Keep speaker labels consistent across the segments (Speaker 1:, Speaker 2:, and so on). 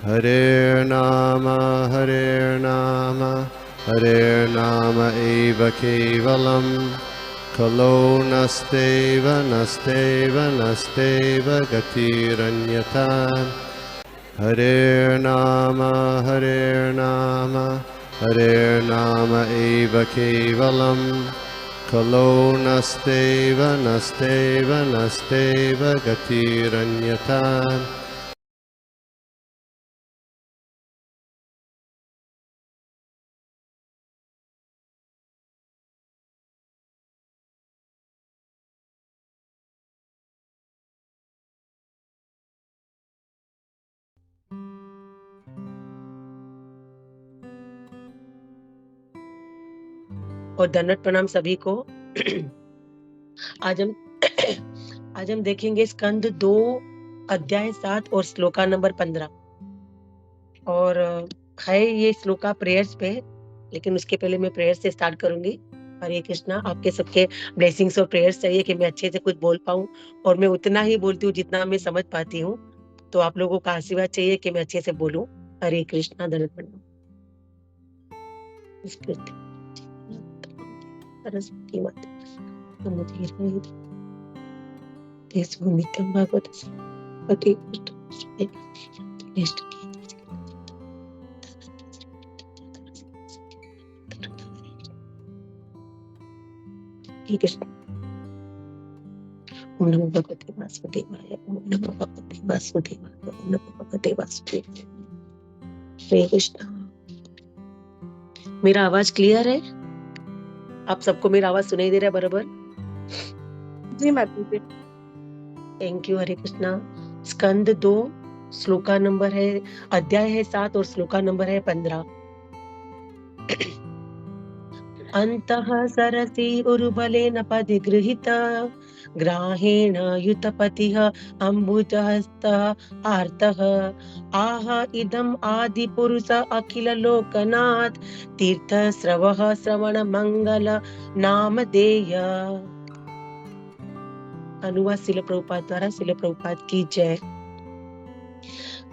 Speaker 1: Hare Nama Hare Nama eva kevalam Kalo nasteva nasteva nasteva gatiranyata Hare Nama Hare Nama eva kevalam Kalo nasteva nasteva nasteva gatiranyata
Speaker 2: और दंडवत प्रणाम सभी को। आज हम देखेंगे स्कंद 2 अध्याय 7 और श्लोका नंबर 15। और है ये श्लोका प्रेयर्स पे, लेकिन उसके पहले मैं प्रेयर से स्टार्ट करूंगी। हरे कृष्णा। आपके सबके ब्लेसिंग्स और प्रेयर्स चाहिए कि मैं अच्छे से कुछ बोल पाऊं, और मैं उतना ही बोलती हूँ जितना मैं समझ पाती हूँ। तो आप लोगों का आशीर्वाद चाहिए कि मैं अच्छे से बोलूं। हरे कृष्णा। दंडवत प्रणाम। सरस्वती माता नित्यं भागवत पति कृष्ण। ओम नमो भगवते वासुदेवाय। ओम नमो भगवते वासुदेवाय। ओम नमो भगवते वासुदेवाय। हरे कृष्ण। मेरा आवाज क्लियर है? आप सबको मेरा आवाज सुनाई दे रहा है बराबर?
Speaker 3: जी माता जी।
Speaker 2: Thank you. हरे कृष्णा। स्कंद 2 श्लोका नंबर है, अध्याय है 7 और श्लोका नंबर है 15। अंतः सरसी उर्बलेन पदिगृहीत ग्राहेण युतपतिः अम्बुजहस्तः आर्तः आह इदम् आदिपुरुष अखिल लोकनाथ तीर्थस्रवः श्रवण मंगल नामधेय। अनुवाद शिल प्रभुपाद द्वारा। शिल प्रभुपाद की जय।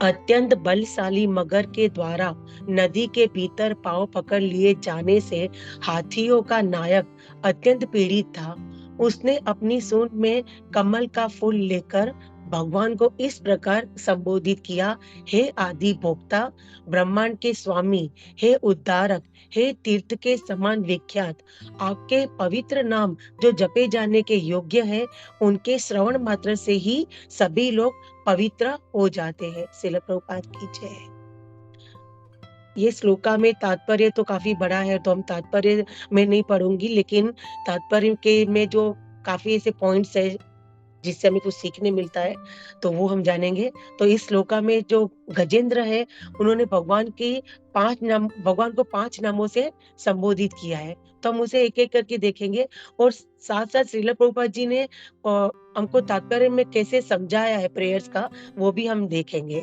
Speaker 2: अत्यंत बलशाली मगर के द्वारा नदी के भीतर पांव पकड़ लिए जाने से हाथियों का नायक अत्यंत पीड़ित था। उसने अपनी सूंड में कमल का फूल लेकर भगवान को इस प्रकार संबोधित किया। हे आदि भोक्ता, ब्रह्मांड के स्वामी, हे उद्धारक, हे तीर्थ के समान विख्यात, आपके पवित्र नाम जो जपे जाने के योग्य है, उनके श्रवण मात्र से ही सभी लोग पवित्र हो जाते हैं। श्रील प्रभुपाद की जय। ये श्लोका में तात्पर्य तो काफी बड़ा है, तो हम तात्पर्य में नहीं पढ़ूंगी, लेकिन तात्पर्य के में जो काफी ऐसे पॉइंट्स है जिससे हमें कुछ सीखने मिलता है, तो वो हम जानेंगे। तो इस श्लोका में जो गजेंद्र है, उन्होंने भगवान को 5 नामों से संबोधित किया है। तो हम उसे एक एक करके देखेंगे, और साथ साथ श्रील प्रभुपाद जी ने हमको तात्पर्य में कैसे समझाया है प्रेयर्स का, वो भी हम देखेंगे।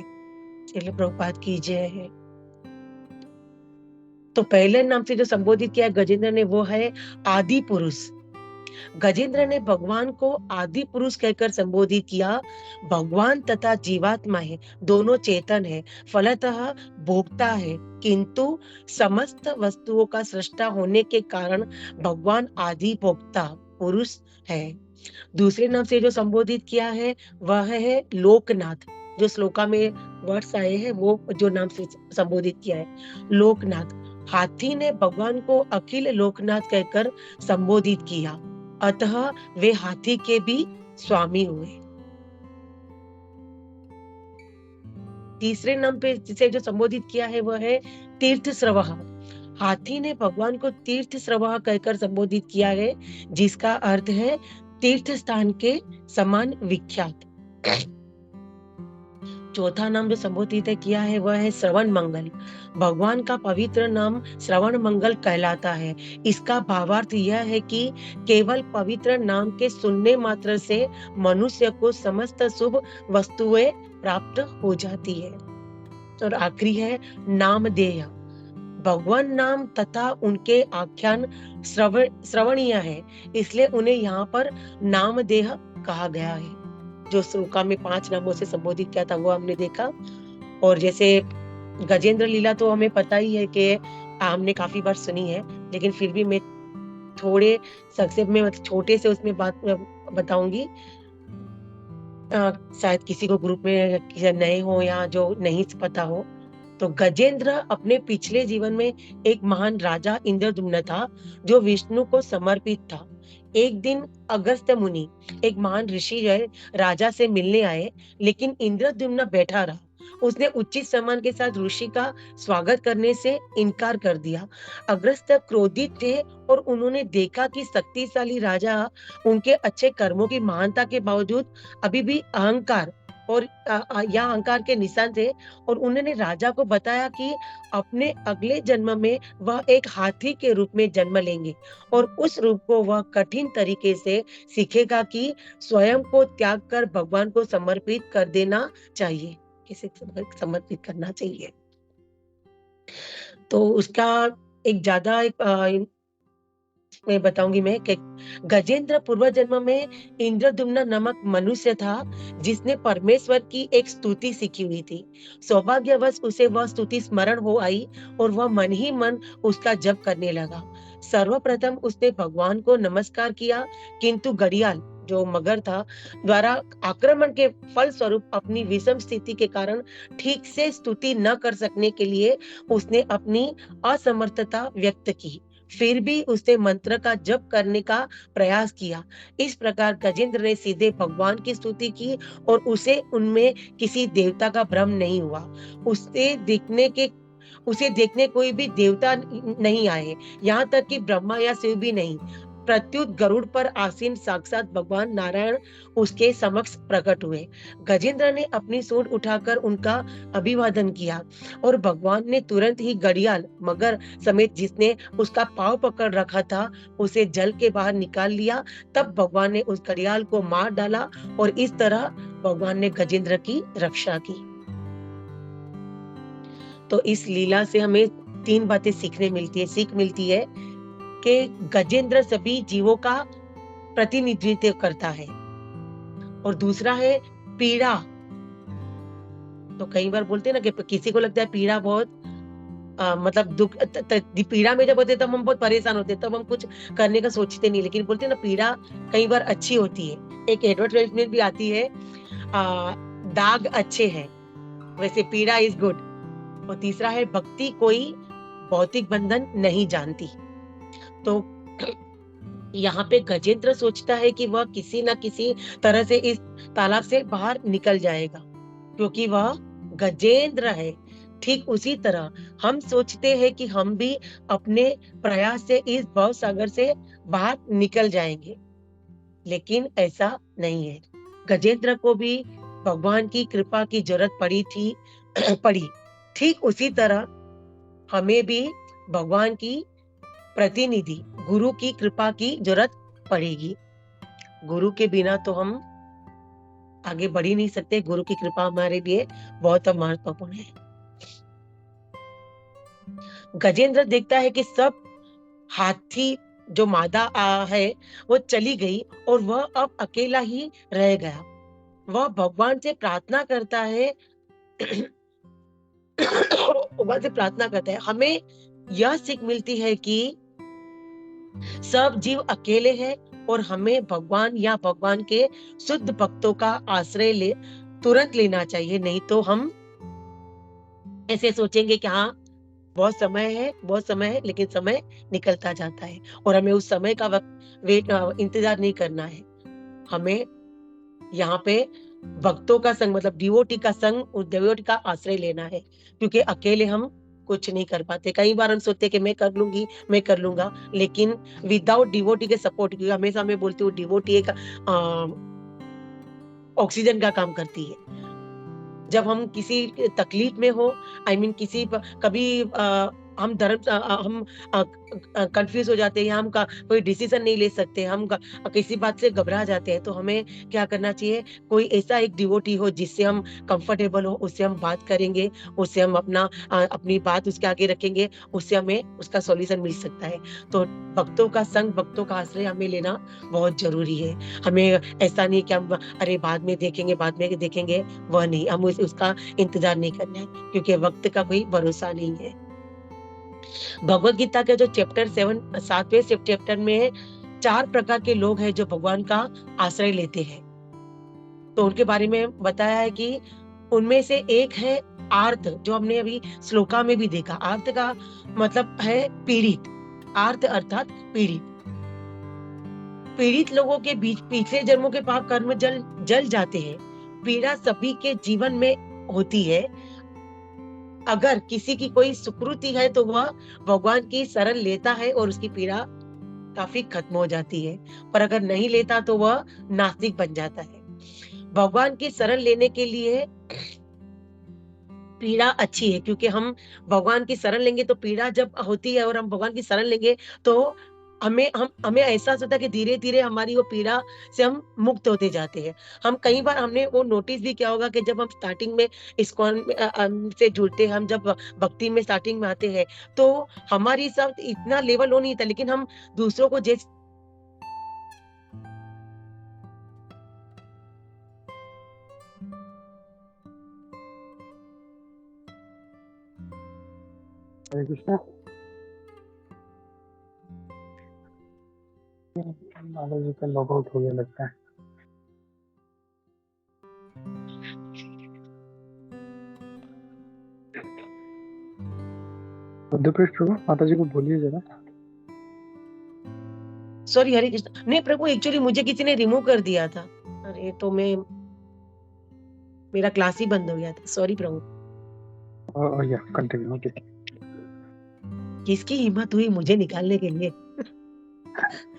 Speaker 2: श्रील प्रभुपाद की जय है। तो पहले नाम से जो संबोधित किया गजेंद्र ने, वो है आदि पुरुष। गजेंद्र ने भगवान को आदि पुरुष कहकर संबोधित किया। भगवान तथा जीवात्मा है, दोनों चेतन है, फलतः भोक्ता है, किंतु समस्त वस्तुओं का सृष्टा होने के कारण भगवान आदि भोक्ता पुरुष है। दूसरे नाम से जो संबोधित किया है वह है लोकनाथ। जो श्लोका में वर्ड्स आए हैं वो जो नाम से संबोधित किया है, लोकनाथ। हाथी ने भगवान को अखिल लोकनाथ कहकर संबोधित किया, अतः वे हाथी के भी स्वामी हुए। तीसरे नाम पे जिसे जो संबोधित किया है वह है तीर्थ श्रवः। हाथी ने भगवान को तीर्थ श्रवः कहकर संबोधित किया है, जिसका अर्थ है तीर्थ स्थान के समान विख्यात। चौथा नाम जो संबोधित किया है वह है श्रवण मंगल। भगवान का पवित्र नाम श्रवण मंगल कहलाता है। इसका भावार्थ यह है कि केवल पवित्र नाम के सुनने मात्र से मनुष्य को समस्त शुभ वस्तुएं प्राप्त हो जाती है। और आखिरी है नामधेय। भगवान नाम तथा उनके आख्यान श्रवणीय है, इसलिए उन्हें यहाँ पर नामधेय कहा गया है। जो श्लोका में 5 नामों से संबोधित किया था वो हमने देखा। और जैसे गजेंद्र लीला तो हमें पता ही है कि हमने काफी बार सुनी है, लेकिन फिर भी मैं थोड़े संक्षेप में मतलब छोटे से उसमें बात बताऊंगी। शायद किसी को ग्रुप में किसी नए हो या जो नहीं पता हो, तो गजेंद्र अपने पिछले जीवन में एक महान राजा इंद्रद्युम्न था, जो विष्णु को समर्पित था। एक दिन अगस्त्य मुनि, एक महान ऋषि है, राजा से मिलने आए, लेकिन इंद्रद्युम्न बैठा रहा। उसने उचित सम्मान के साथ ऋषि का स्वागत करने से इनकार कर दिया। अगस्त्य क्रोधित थे और उन्होंने देखा कि शक्तिशाली राजा उनके अच्छे कर्मों की महानता के बावजूद अभी भी अहंकार और या अहंकार के निशान थे, और उन्होंने राजा को बताया कि अपने अगले जन्म में वह एक हाथी के रूप में जन्म लेंगे, और उस रूप को वह कठिन तरीके से सीखेगा कि स्वयं को त्याग कर भगवान को समर्पित कर देना चाहिए, किसे समर्पित करना चाहिए। तो उसका एक ज्यादा मैं बताऊंगी मैं कि गजेंद्र पूर्व जन्म में इंद्रद्युम्न नामक मनुष्य था, जिसने परमेश्वर की एक स्तुति सीखी हुई थी। सौभाग्यवश उसे वह स्तुति स्मरण हो आई और वह मन ही मन उसका जप करने लगा। सर्वप्रथम उसने भगवान को नमस्कार किया, किंतु घड़ियाल जो मगर था द्वारा आक्रमण के फल स्वरूप अपनी विषम स्थिति के कारण ठीक से स्तुति न कर सकने के लिए उसने अपनी असमर्थता व्यक्त की। फिर भी उसने मंत्र का जप करने का प्रयास किया। इस प्रकार गजेंद्र ने सीधे भगवान की स्तुति की और उसे उनमें किसी देवता का भ्रम नहीं हुआ। उसे देखने कोई भी देवता नहीं आए, यहाँ तक कि ब्रह्मा या शिव भी नहीं। प्रत्युत गरुड़ पर आसीन साक्षात भगवान नारायण उसके समक्ष प्रकट हुए। गजेंद्र ने अपनी सूंड उठाकर उनका अभिवादन किया और भगवान ने तुरंत ही घड़ियाल मगर समेत जिसने उसका पांव पकड़ रखा था उसे जल के बाहर निकाल लिया। तब भगवान ने उस घड़ियाल को मार डाला और इस तरह भगवान ने गजेंद्र की रक्षा की। तो इस लीला से हमें 3 बातें सीख मिलती है कि गजेंद्र सभी जीवों का प्रतिनिधित्व करता है, और दूसरा है पीड़ा। तो कई बार बोलते हैं ना कि किसी को लगता है पीड़ा बहुत मतलब दुख पीड़ा में जब होते तब हम बहुत परेशान होते, तब हम कुछ करने का सोचते नहीं, लेकिन बोलते हैं ना पीड़ा कई बार अच्छी होती है। एक एडवर्टाइजमेंट भी आती है, दाग अच्छे हैं, वैसे पीड़ा इज गुड। और तीसरा है भक्ति कोई भौतिक बंधन नहीं जानती। तो यहाँ पे गजेंद्र सोचता है कि वह किसी ना किसी तरह से इस तालाब से बाहर निकल जाएगा, क्योंकि वह गजेंद्र है। ठीक उसी तरह हम सोचते हैं कि हम भी अपने प्रयास से इस भव सागर से बाहर निकल जाएंगे, लेकिन ऐसा नहीं है। गजेंद्र को भी भगवान की कृपा की जरूरत पड़ी। ठीक उसी तरह हमें भी भगवान की प्रतिनिधि गुरु की कृपा की जरूरत पड़ेगी। गुरु के बिना तो हम आगे बढ़ ही नहीं सकते। गुरु की कृपा हमारे लिए बहुत महत्वपूर्ण है। गजेंद्र देखता है कि सब हाथी जो मादा है वो चली गई और वह अब अकेला ही रह गया। वह भगवान से प्रार्थना करता है हमें यह सीख मिलती है कि सब जीव अकेले हैं और हमें भगवान या भगवान के शुद्ध भक्तों का आश्रय तुरंत लेना चाहिए। नहीं तो हम ऐसे सोचेंगे कि हाँ बहुत समय है, लेकिन समय निकलता जाता है और हमें उस समय का इंतजार नहीं करना है। हमें यहाँ पे भक्तों का संग मतलब डिवोटी का संग, उस डिवोटी का आश्रय लेना है, क्योंकि अकेले हम कुछ नहीं कर पाते। कई बार हम सोचते कि मैं कर लूंगा, लेकिन विदाउट डिवोटी के सपोर्ट, क्योंकि हमेशा मैं बोलती हूँ डिवोटी एक ऑक्सीजन का काम करती है। जब हम किसी तकलीफ में हो, किसी कभी हम कंफ्यूज हो जाते हैं, या हम कोई डिसीजन नहीं ले सकते, किसी बात से घबरा जाते हैं, तो हमें क्या करना चाहिए? कोई ऐसा एक डिवोटी हो जिससे हम कंफर्टेबल हो, उससे हम बात करेंगे, उससे हम अपनी बात उसके आगे रखेंगे, उससे हमें उसका सॉल्यूशन मिल सकता है। तो भक्तों का संग, भक्तों का आश्रय हमें लेना बहुत जरूरी है। हमें ऐसा नहीं कि हम अरे बाद में देखेंगे, वह नहीं, हम उसका इंतजार नहीं करना है, क्योंकि वक्त का कोई भरोसा नहीं है। भगवत गीता के जो चैप्टर 7वें चैप्टर में 4 प्रकार के लोग हैं जो भगवान का आश्रय लेते हैं। तो उनके बारे में बताया है कि उनमें से एक है आर्त, जो हमने अभी श्लोका में भी देखा। आर्त का मतलब है पीड़ित। आर्त अर्थात पीड़ित। पीड़ित लोगों के बीच पिछले जन्मों के पाप कर्म जल जाते हैं। पीड़ा सभी के जीवन में होती है। अगर किसी की कोई सुकृति है तो वह भगवान की शरण लेता है और उसकी पीड़ा काफी खत्म हो जाती है, पर अगर नहीं लेता तो वह नास्तिक बन जाता है। भगवान की शरण लेने के लिए पीड़ा अच्छी है, क्योंकि हम भगवान की शरण लेंगे तो पीड़ा जब होती है और हम भगवान की शरण लेंगे तो हमें एहसास होता है कि धीरे-धीरे हमारी वो पीड़ा से हम मुक्त होते जाते हैं। हम कई बार हमने वो नोटिस भी किया होगा कि जब हम स्टार्टिंग में इस्कॉन से जुड़ते हैं, हम जब भक्ति में स्टार्टिंग में आते हैं, तो हमारी सब इतना लेवल वो नहीं था, लेकिन हम दूसरों को जैसे
Speaker 4: हरे कृष्णा। माता जी का लॉग आउट हो गया लगता है। बुद्धपृष्ठ प्रभु, माता जी को बोलिए जरा।
Speaker 2: सॉरी, हरे कृष्ण। नहीं प्रभु, एक्चुअली मुझे किसी ने रिमूव कर दिया था। अरे तो मेरा क्लास ही बंद हो गया था। सॉरी प्रभु।
Speaker 4: या कंटिन्यू। ओके।
Speaker 2: किसकी हिम्मत हुई मुझे निकालने के लिए?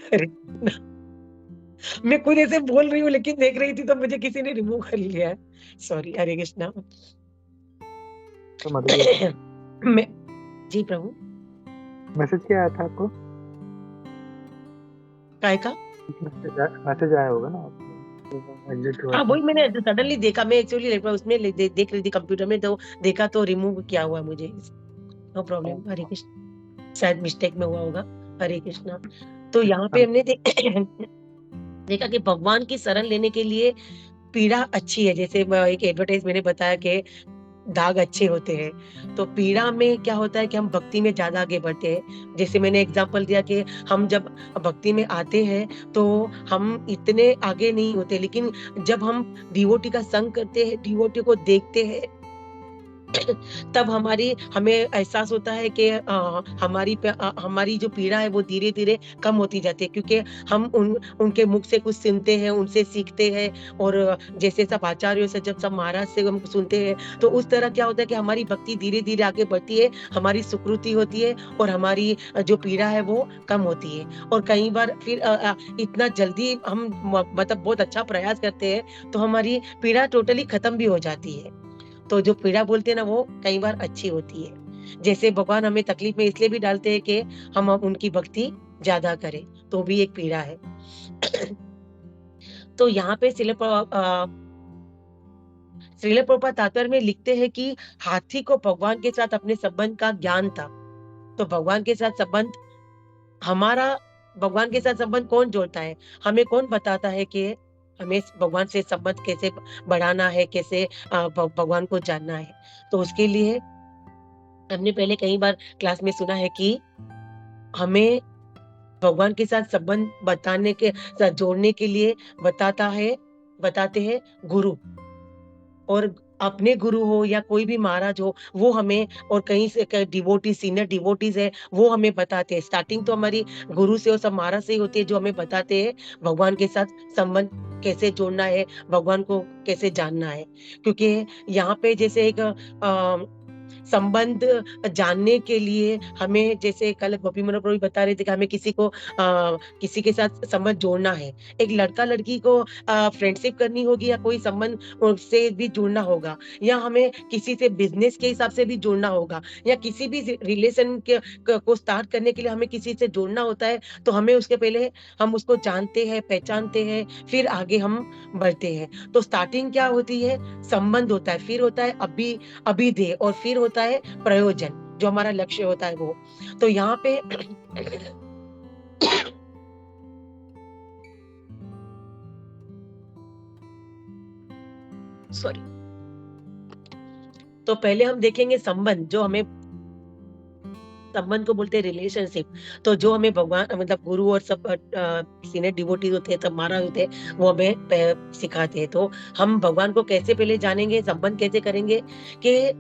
Speaker 2: अरे मैं खुद ऐसे बोल रही हूँ, लेकिन देख रही थी तो मुझे किसी ने रिमूव कर लिया। सॉरी, हरे कृष्णा।
Speaker 4: तो माता जी
Speaker 2: मैं जी प्रभु,
Speaker 4: मैसेज क्या आया था आपको?
Speaker 2: काय का?
Speaker 4: मैसेज आया होगा ना आपको, एग्जिट हुआ
Speaker 2: हाँ,
Speaker 4: था।
Speaker 2: वही मैंने सडनली देखा। मैं एक्चुअली उसमें देख रही थी कंप्यूटर में, तो देखा तो रिमूव किया हुआ मुझे। नो प्रॉब्लम, हरे कृष्ण। शायद मिस्टेक में हुआ होगा। हरे कृष्णा। तो यहाँ पे हमने देखा कि भगवान की शरण लेने के लिए पीड़ा अच्छी है। जैसे एक एडवर्टाइज मैंने बताया कि दाग अच्छे होते हैं, तो पीड़ा में क्या होता है कि हम भक्ति में ज्यादा आगे बढ़ते हैं। जैसे मैंने एग्जांपल दिया कि हम जब भक्ति में आते हैं तो हम इतने आगे नहीं होते, लेकिन जब हम डिवोटी का संग करते हैं, डिवोटी को देखते हैं, तब हमें एहसास होता है कि हमारी जो पीड़ा है वो धीरे-धीरे कम होती जाती है, क्योंकि हम उनके मुख से कुछ सुनते हैं, उनसे सीखते हैं। और जैसे सब आचार्यों से, जब सब महाराज से हम सुनते हैं, तो उस तरह क्या होता है कि हमारी भक्ति धीरे-धीरे आगे बढ़ती है, हमारी सुकृति होती है और हमारी जो पीड़ा है वो कम होती है। और कई बार फिर इतना जल्दी हम मतलब बहुत अच्छा प्रयास करते हैं, तो हमारी पीड़ा टोटली खत्म भी हो जाती है। तो जो पीड़ा बोलते हैं ना, वो कई बार अच्छी होती है। जैसे भगवान हमें तकलीफ में इसलिए भी डालते हैं कि हम उनकी भक्ति ज्यादा करें, तो भी एक पीड़ा है। तो यहाँ पे श्रील प्रभुपाद तात्पर्य में लिखते हैं कि हाथी को भगवान के साथ अपने संबंध का ज्ञान था। तो भगवान के साथ संबंध कौन जोड़ता है? हमें कौन बताता है कि हमें भगवान से संबंध कैसे बढ़ाना है, कैसे भगवान को जानना है? तो उसके लिए हमने पहले कई बार क्लास में सुना है कि हमें भगवान के साथ संबंध जोड़ने के लिए बताते हैं गुरु। और अपने गुरु हो या कोई भी महाराज हो, वो हमें, और कहीं से सीनियर डिवोटीज है, वो हमें बताते हैं। स्टार्टिंग तो हमारी गुरु से और सब महाराज से ही होती है, जो हमें बताते हैं भगवान के साथ संबंध कैसे जोड़ना है, भगवान को कैसे जानना है। क्योंकि यहाँ पे जैसे एक संबंध जानने के लिए हमें, जैसे कल गोपी मनोहर प्रभु बता रहे थे कि हमें किसी के साथ संबंध जोड़ना है। एक लड़का लड़की को फ्रेंडशिप करनी होगी या कोई संबंध से भी जुड़ना होगा, या हमें किसी से बिजनेस के हिसाब से भी जुड़ना होगा, या किसी भी रिलेशन को स्टार्ट करने के लिए हमें किसी से जुड़ना होता है, तो हमें उसके पहले हम उसको जानते हैं, पहचानते हैं, फिर आगे हम बढ़ते हैं। तो स्टार्टिंग क्या होती है? संबंध होता है, फिर होता है अभिधेय, और फिर होता है प्रयोजन, जो हमारा लक्ष्य होता है वो। तो यहाँ पे सॉरी, तो पहले हम देखेंगे संबंध, जो हमें संबंध को बोलते हैं रिलेशनशिप। तो जो हमें भगवान, मतलब गुरु और सब सीनियर डिवोटी होते हैं, सब महाराज होते हैं, वो हमें सिखाते हैं। तो हम भगवान को कैसे पहले जानेंगे, संबंध कैसे करेंगे, कि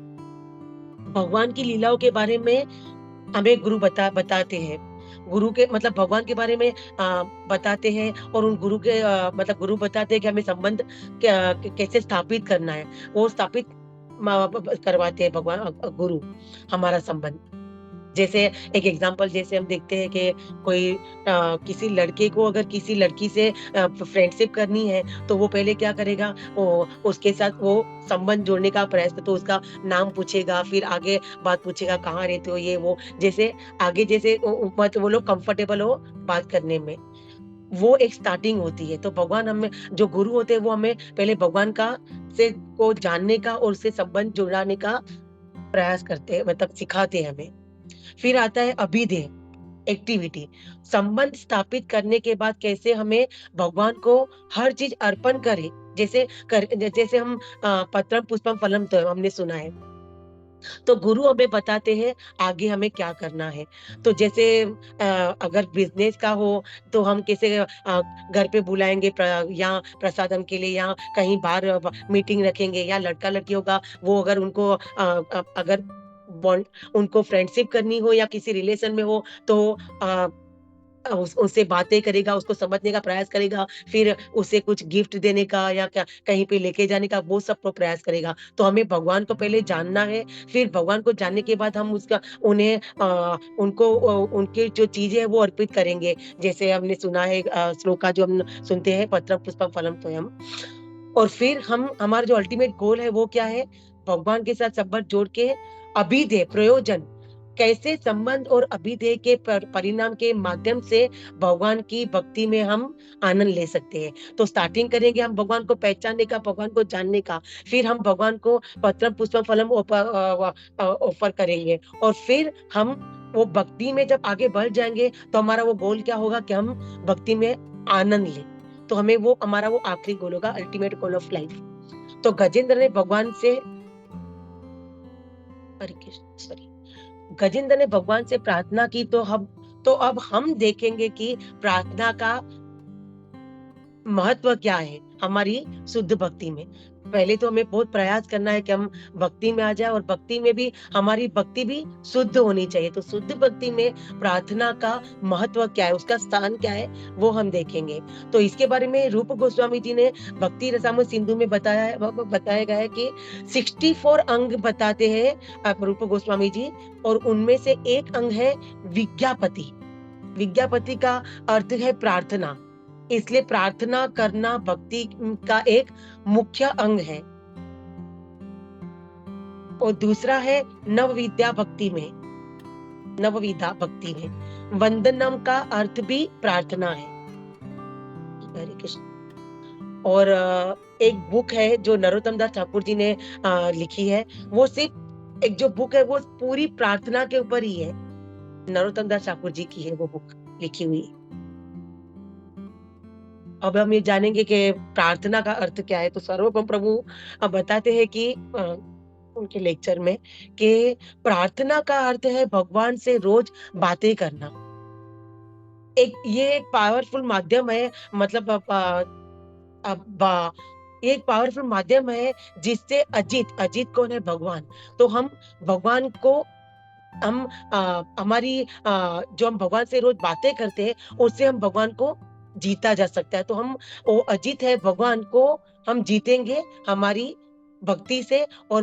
Speaker 2: भगवान की लीलाओं के बारे में हमें गुरु बताते हैं। गुरु के मतलब भगवान के बारे में बताते हैं, और उन गुरु के मतलब गुरु बताते हैं कि हमें संबंध कैसे स्थापित करना है। वो स्थापित करवाते हैं भगवान गुरु हमारा संबंध। जैसे एक एग्जांपल, जैसे हम देखते हैं कि कोई किसी लड़के को अगर किसी लड़की से फ्रेंडशिप करनी है, तो वो पहले क्या करेगा, वो उसके साथ वो संबंध जोड़ने का प्रयास, तो उसका नाम पूछेगा, फिर आगे बात पूछेगा, कहाँ रहते हो, ये वो, जैसे आगे जैसे वो लोग कंफर्टेबल हो बात करने में, वो एक स्टार्टिंग होती है। तो भगवान हमें, जो गुरु होते हैं, वो हमें पहले भगवान को जानने का और उससे संबंध जुड़ाने का प्रयास करते हैं, मतलब सिखाते हैं हमें। फिर आता है अभिधेय, एक्टिविटी। संबंध स्थापित करने के बाद कैसे हमें भगवान को हर चीज अर्पण करें, जैसे हम पत्रम पुष्पम फलम, तो हमने सुना है। तो गुरु हमें बताते हैं आगे हमें क्या करना है। तो जैसे अगर बिजनेस का हो, तो हम कैसे घर पे बुलाएंगे या प्रसादम के लिए, या कहीं बाहर मीटिंग रखेंगे, या लड़का लड़की होगा, वो अगर उनको अगर बॉन्ड, उनको फ्रेंडशिप करनी हो या किसी रिलेशन में हो, तो उससे बातें करेगा, उसको समझने का प्रयास करेगा, फिर उसे कुछ गिफ्ट देने का या कहीं पे लेके जाने का, वो सब प्रयास करेगा। तो हमें भगवान को पहले जानना है, फिर भगवान को जानने के बाद हम उनके जो चीजें हैं वो अर्पित करेंगे। जैसे हमने सुना है श्लोका, जो हम सुनते हैं, पत्रम पुष्पम फलम तोयम। और फिर हमारा जो अल्टीमेट गोल है वो क्या है? भगवान के साथ संबंध जोड़ के अभिधेय, प्रयोजन, कैसे संबंध और अभिधेय के परिणाम के माध्यम से भगवान की भक्ति में हम आनंद ले सकते हैं। तो स्टार्टिंग करेंगे हम भगवान को पहचानने का, भगवान को जानने का, फिर हम भगवान को पत्रम पुष्पम फलम ऑफर करेंगे, और फिर हम वो भक्ति में जब आगे बढ़ जाएंगे, तो हमारा वो गोल क्या होगा कि हम भक्ति में आनंद लें। तो हमें वो हमारा वो आखिरी गोल होगा, अल्टीमेट गोल ऑफ लाइफ। तो गजेंद्र ने भगवान से गजेंद्र ने भगवान से प्रार्थना की। तो अब हम देखेंगे कि प्रार्थना का महत्व क्या है हमारी शुद्ध भक्ति में। पहले तो हमें बहुत प्रयास करना है कि हम भक्ति में आ जाए, और भक्ति में भी हमारी भक्ति भी शुद्ध होनी चाहिए। तो शुद्ध भक्ति में प्रार्थना का महत्व क्या है, उसका स्थान क्या है, वो हम देखेंगे। तो इसके बारे में रूप गोस्वामी जी ने भक्ति रसामृत सिंधु में बताया गया है कि 64 अंग बताते हैं रूप गोस्वामी जी, और उनमें से एक अंग है विज्ञापति। विज्ञापति का अर्थ है प्रार्थना, इसलिए प्रार्थना करना भक्ति का एक मुख्य अंग है। और दूसरा है नवविद्या भक्ति में, नवविधा भक्ति में वंदनम का अर्थ भी प्रार्थना है। हरे कृष्ण। और एक बुक है जो नरोत्तम दास ठाकुर जी ने लिखी है, वो सिर्फ एक जो बुक है वो पूरी प्रार्थना के ऊपर ही है। नरोत्तम दास ठाकुर जी की है वो बुक लिखी हुई। अब हम ये जानेंगे कि प्रार्थना का अर्थ क्या है। तो सर्वभौम प्रभु अब बताते हैं कि उनके लेक्चर में कि प्रार्थना का अर्थ है भगवान से रोज बातें करना। ये एक पावरफुल माध्यम है, मतलब ये एक पावरफुल माध्यम है जिससे अजित कौन है? भगवान। तो हम भगवान को हमारी जो हम भगवान से रोज बातें करते हैं, उससे हम भगवान को जीता जा सकता है। तो हम वो अजित है भगवान को हम जीतेंगे हमारी भक्ति से, और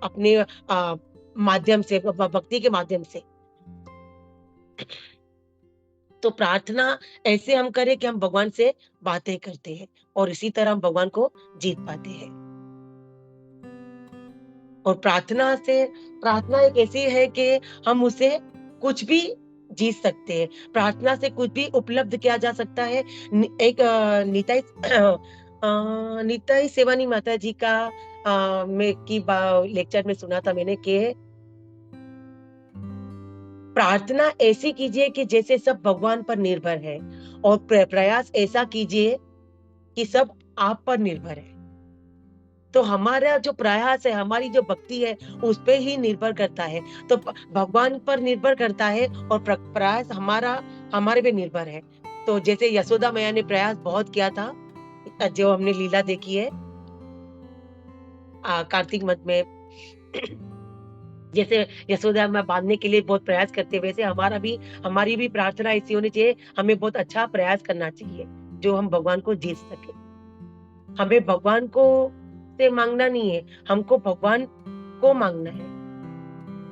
Speaker 2: अपने माध्यम से, भक्ति के माध्यम से। तो प्रार्थना ऐसे हम करें कि हम भगवान से बातें करते हैं और इसी तरह हम भगवान को जीत पाते हैं। और प्रार्थना एक ऐसी है कि हम उसे कुछ भी जीत सकते हैं। प्रार्थना से कुछ भी उपलब्ध किया जा सकता है। एक निताई सेवानी माता जी का लेक्चर में सुना था मैंने कि प्रार्थना ऐसी कीजिए कि जैसे सब भगवान पर निर्भर है, और प्रयास ऐसा कीजिए कि सब आप पर निर्भर है। तो हमारा जो प्रयास है, हमारी जो भक्ति है, उस पे ही निर्भर करता है। तो भगवान पर निर्भर करता है और प्रयास हमारे पे निर्भर है। तो जैसे यशोदा मैया ने प्रयास बहुत किया था, जो हमने लीला देखी है कार्तिक मद में, जैसे यशोदा मैया बांधने के लिए बहुत प्रयास करते, वैसे हमारी भी प्रार्थना ऐसी होनी चाहिए। हमें बहुत अच्छा प्रयास करना चाहिए जो हम भगवान को जीत सके। हमें भगवान को से मांगना नहीं है, हमको भगवान को मांगना है।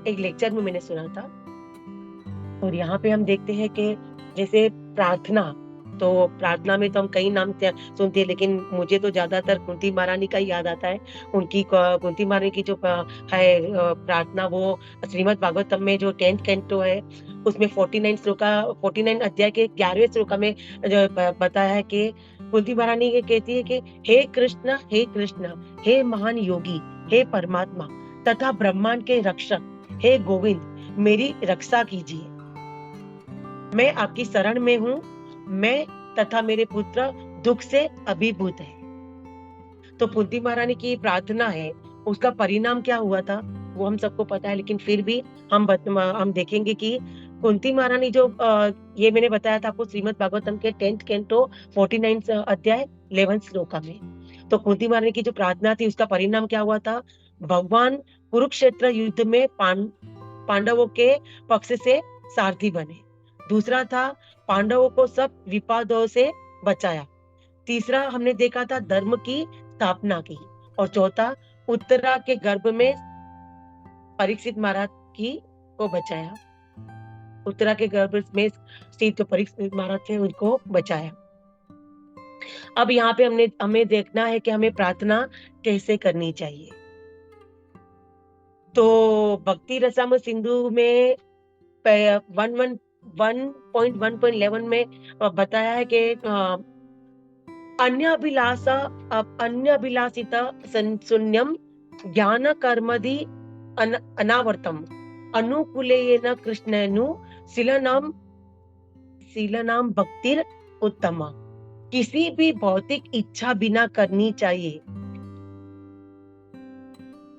Speaker 2: एक लेक्चर में मैंने सुना था। और यहाँ पे हम देखते हैं कि जैसे प्रार्थना, तो प्रार्थना में तो हम कई नाम सुनते हैं, लेकिन मुझे तो ज्यादातर कुंती महारानी का ही याद आता है। कुंती महारानी की जो है प्रार्थना, वो श्रीमद् भागवतम में जो 10th कैंटो है, उसमें 49 अध्याय के 11वें श्लोक में बताया है कि कुंती महारानी ये कहती है कि हे कृष्ण, हे महान योगी, हे परमात्मा तथा ब्रह्मांड के रक्षक, हे गोविंद, मेरी रक्षा कीजिए। मैं आपकी शरण में हूँ, मैं तथा मेरे पुत्र दुख से अभिभूत है। तो कुंती महारानी की प्रार्थना है, उसका परिणाम क्या हुआ था वो हम सबको पता है, लेकिन फिर भी हम देखेंगे कि कुंती महारानी जो ये मैंने बताया था आपको श्रीमद् भागवतम के 10th कैंटो 49 अध्याय 11 श्लोका में। तो कुंती महारानी की जो प्रार्थना थी, उसका परिणाम क्या हुआ था? भगवान कुरुक्षेत्र युद्ध में पांडवों के पक्ष से सारथी बने। दूसरा था पांडवों को सब विपदों से बचाया। तीसरा हमने देखा था धर्म की स्थापना की। और चौथा उत्तरा के गर्भ में परीक्षित महाराज को बचाया। उत्तरा के गर्भ में स्थित जो परीक्षित महाराज थे उनको बचाया। अब यहाँ पे हमें देखना है कि हमें प्रार्थना कैसे करनी चाहिए। तो भक्ति रसाम सिंधु में 1.1.11 में बताया है कि अन्याभिलाषिता शून्यम ज्ञान कर्मधि अनावर्तम अनुकूलेन कृष्णेनु शीलनाम भक्तिर उत्तमा। किसी भी भौतिक इच्छा बिना करनी चाहिए।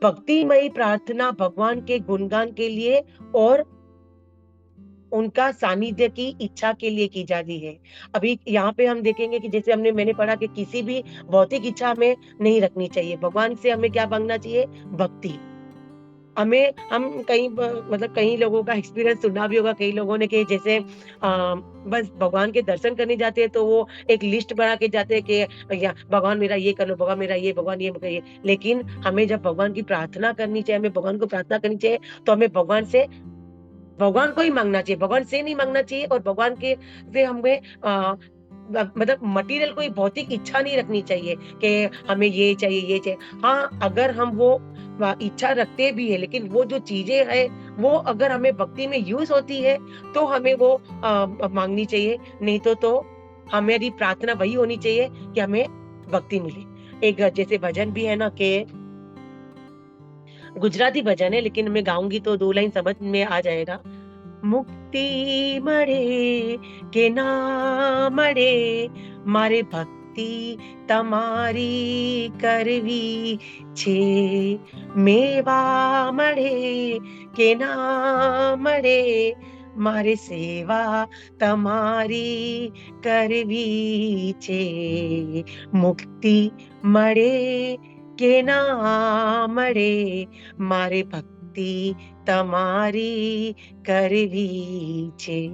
Speaker 2: भक्तिमयी प्रार्थना भगवान के गुणगान के लिए और उनका सानिध्य की इच्छा के लिए की जाती है। अभी यहाँ पे हम देखेंगे कि जैसे मैंने पढ़ा कि किसी भी भौतिक इच्छा हमें नहीं रखनी चाहिए। भगवान से हमें क्या मांगना चाहिए? भक्ति। हम कई लोगों का एक्सपीरियंस सुना भी होगा, कई लोगों ने कि जैसे बस भगवान के दर्शन करने जाते हैं तो वो एक लिस्ट बना के जाते हैं कि भगवान मेरा ये कर लो, भगवान मेरा ये, भगवान ये करिए। लेकिन हमें जब भगवान की प्रार्थना करनी चाहिए, हमें भगवान को प्रार्थना करनी चाहिए, तो हमें भगवान को ही मांगना चाहिए, भगवान से नहीं मांगना चाहिए। और भगवान के से हमें मटेरियल कोई भौतिक इच्छा नहीं रखनी चाहिए कि हमें ये चाहिए। हाँ, अगर हम वो इच्छा रखते भी है, लेकिन वो जो चीजें है वो अगर हमें भक्ति में यूज होती है तो हमें वो मांगनी चाहिए। नहीं तो हमारी प्रार्थना वही होनी चाहिए कि हमें भक्ति मिले। एक जैसे भजन भी है ना, कि गुजराती भजन है, लेकिन मैं गाऊंगी तो 2 लाइन समझ में आ जाएगा। मुक्ति मरे के ना मरे, मारे भक्ति तमारी करवी छे। मेवा मरे के ना मरे, मारे सेवा तमारी करवी छे। मुक्ति मरे के ना मरे, मारे भक्ति तमारी करवी छे।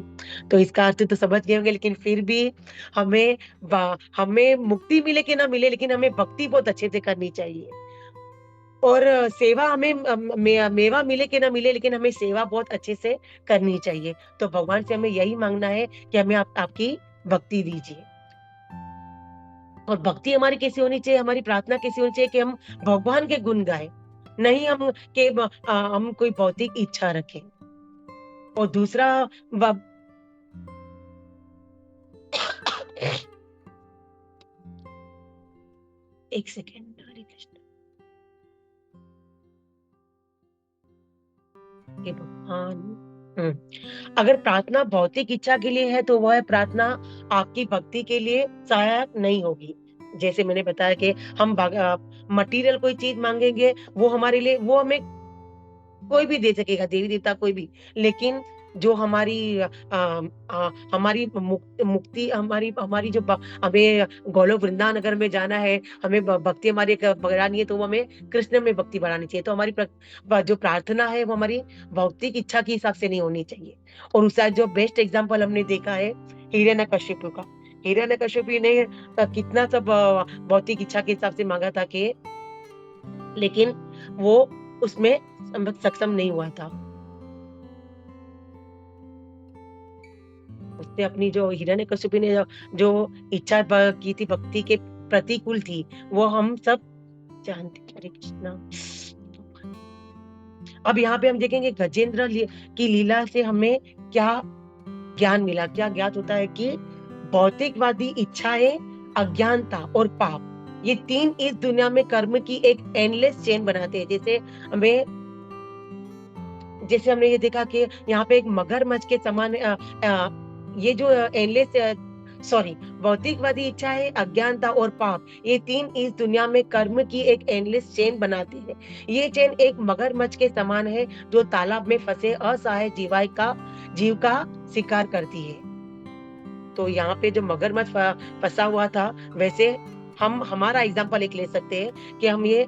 Speaker 2: तो इसका अर्थ तो समझ गए होंगे, लेकिन फिर भी हमें मुक्ति मिले कि ना मिले, लेकिन हमें भक्ति बहुत अच्छे से करनी चाहिए। और सेवा हमें मेवा मिले कि ना मिले, लेकिन हमें सेवा बहुत अच्छे से करनी चाहिए। तो भगवान से हमें यही मांगना है कि हमें आपकी भक्ति दीजिए। और भक्ति हमारी कैसी होनी चाहिए, हमारी प्रार्थना कैसी होनी चाहिए कि हम भगवान के गुण गाएं, नहीं हम कोई भौतिक इच्छा रखें। और दूसरा एक सेकेंड, हरे कृष्ण, हे भगवान। अगर प्रार्थना भौतिक इच्छा के लिए है तो वह प्रार्थना आपकी भक्ति के लिए सहायक नहीं होगी। जैसे मैंने बताया कि हम मटेरियल कोई चीज मांगेंगे, वो हमारे लिए, वो हमें कोई भी दे सकेगा, देवी देवता कोई भी, लेकिन जो हमारी मुक्ति, हमारी जो हमें गोलोक वृंदावन नगर में जाना है, हमें भक्ति हमारी बढ़ानी है, तो वो हमें कृष्ण में भक्ति बढ़ानी चाहिए। तो हमारी जो प्रार्थना है वो हमारी भौतिक इच्छा के हिसाब से नहीं होनी चाहिए। और उसका जो बेस्ट एग्जाम्पल हमने देखा है हिरण्यकश्यप का। हिरण्यकश्यप ने कितना सब भौतिक इच्छा के हिसाब से मांगा था कि, लेकिन वो उसमें सक्षम नहीं हुआ था। उसने अपनी जो हिरण्यकश्यप ने जो इच्छा की थी भक्ति के प्रतिकूल थी, वो हम सब जानते। हरे कृष्णा। अब यहाँ पे हम देखेंगे गजेंद्र की लीला से हमें क्या ज्ञान मिला। क्या ज्ञात होता है कि भौतिकवादी इच्छाएं, अज्ञानता और पाप, ये तीन इस दुनिया में कर्म की एक एंडलेस चेन बनाते हैं। जैसे हमने ये देखा कि यहाँ पे एक मगरमच्छ के समान ये जो भौतिकवादी इच्छाएं, अज्ञानता और पाप, ये तीन इस दुनिया में कर्म की एक एंडलेस चेन बनाती है। ये चेन एक मगरमच्छ के समान है जो तालाब में फंसे असहाय जीव का शिकार करती है। तो यहाँ पे जो मगरमच्छ फंसा हुआ था, वैसे हम हमारा एग्जाम्पल एक ले सकते हैं कि हम ये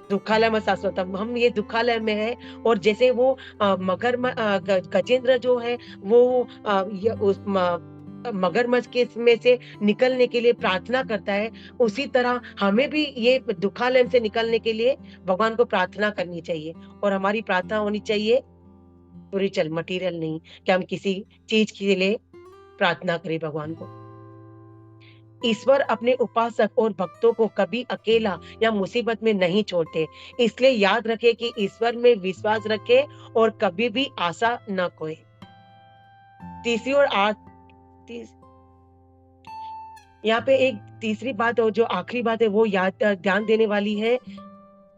Speaker 2: दुखालय में शाश्वतम, हम ये दुखालय में है। और जैसे वो गजेंद्र जो है वो उस मगरमच्छ के में से निकलने के लिए प्रार्थना करता है, उसी तरह हमें भी ये दुखालय से निकलने के लिए भगवान को प्रार्थना करनी चाहिए। और हमारी प्रार्थना होनी चाहिए स्पिरिचुअल, मटेरियल नहीं, कि हम किसी चीज के लिए प्रार्थना करें भगवान को। ईश्वर अपने उपासक और भक्तों को कभी अकेला या मुसीबत में नहीं छोड़ते, इसलिए याद रखें कि ईश्वर में विश्वास रखें और कभी भी आशा न खोए। तीसरी और यहाँ पे एक तीसरी बात और जो आखिरी बात है वो ध्यान देने वाली है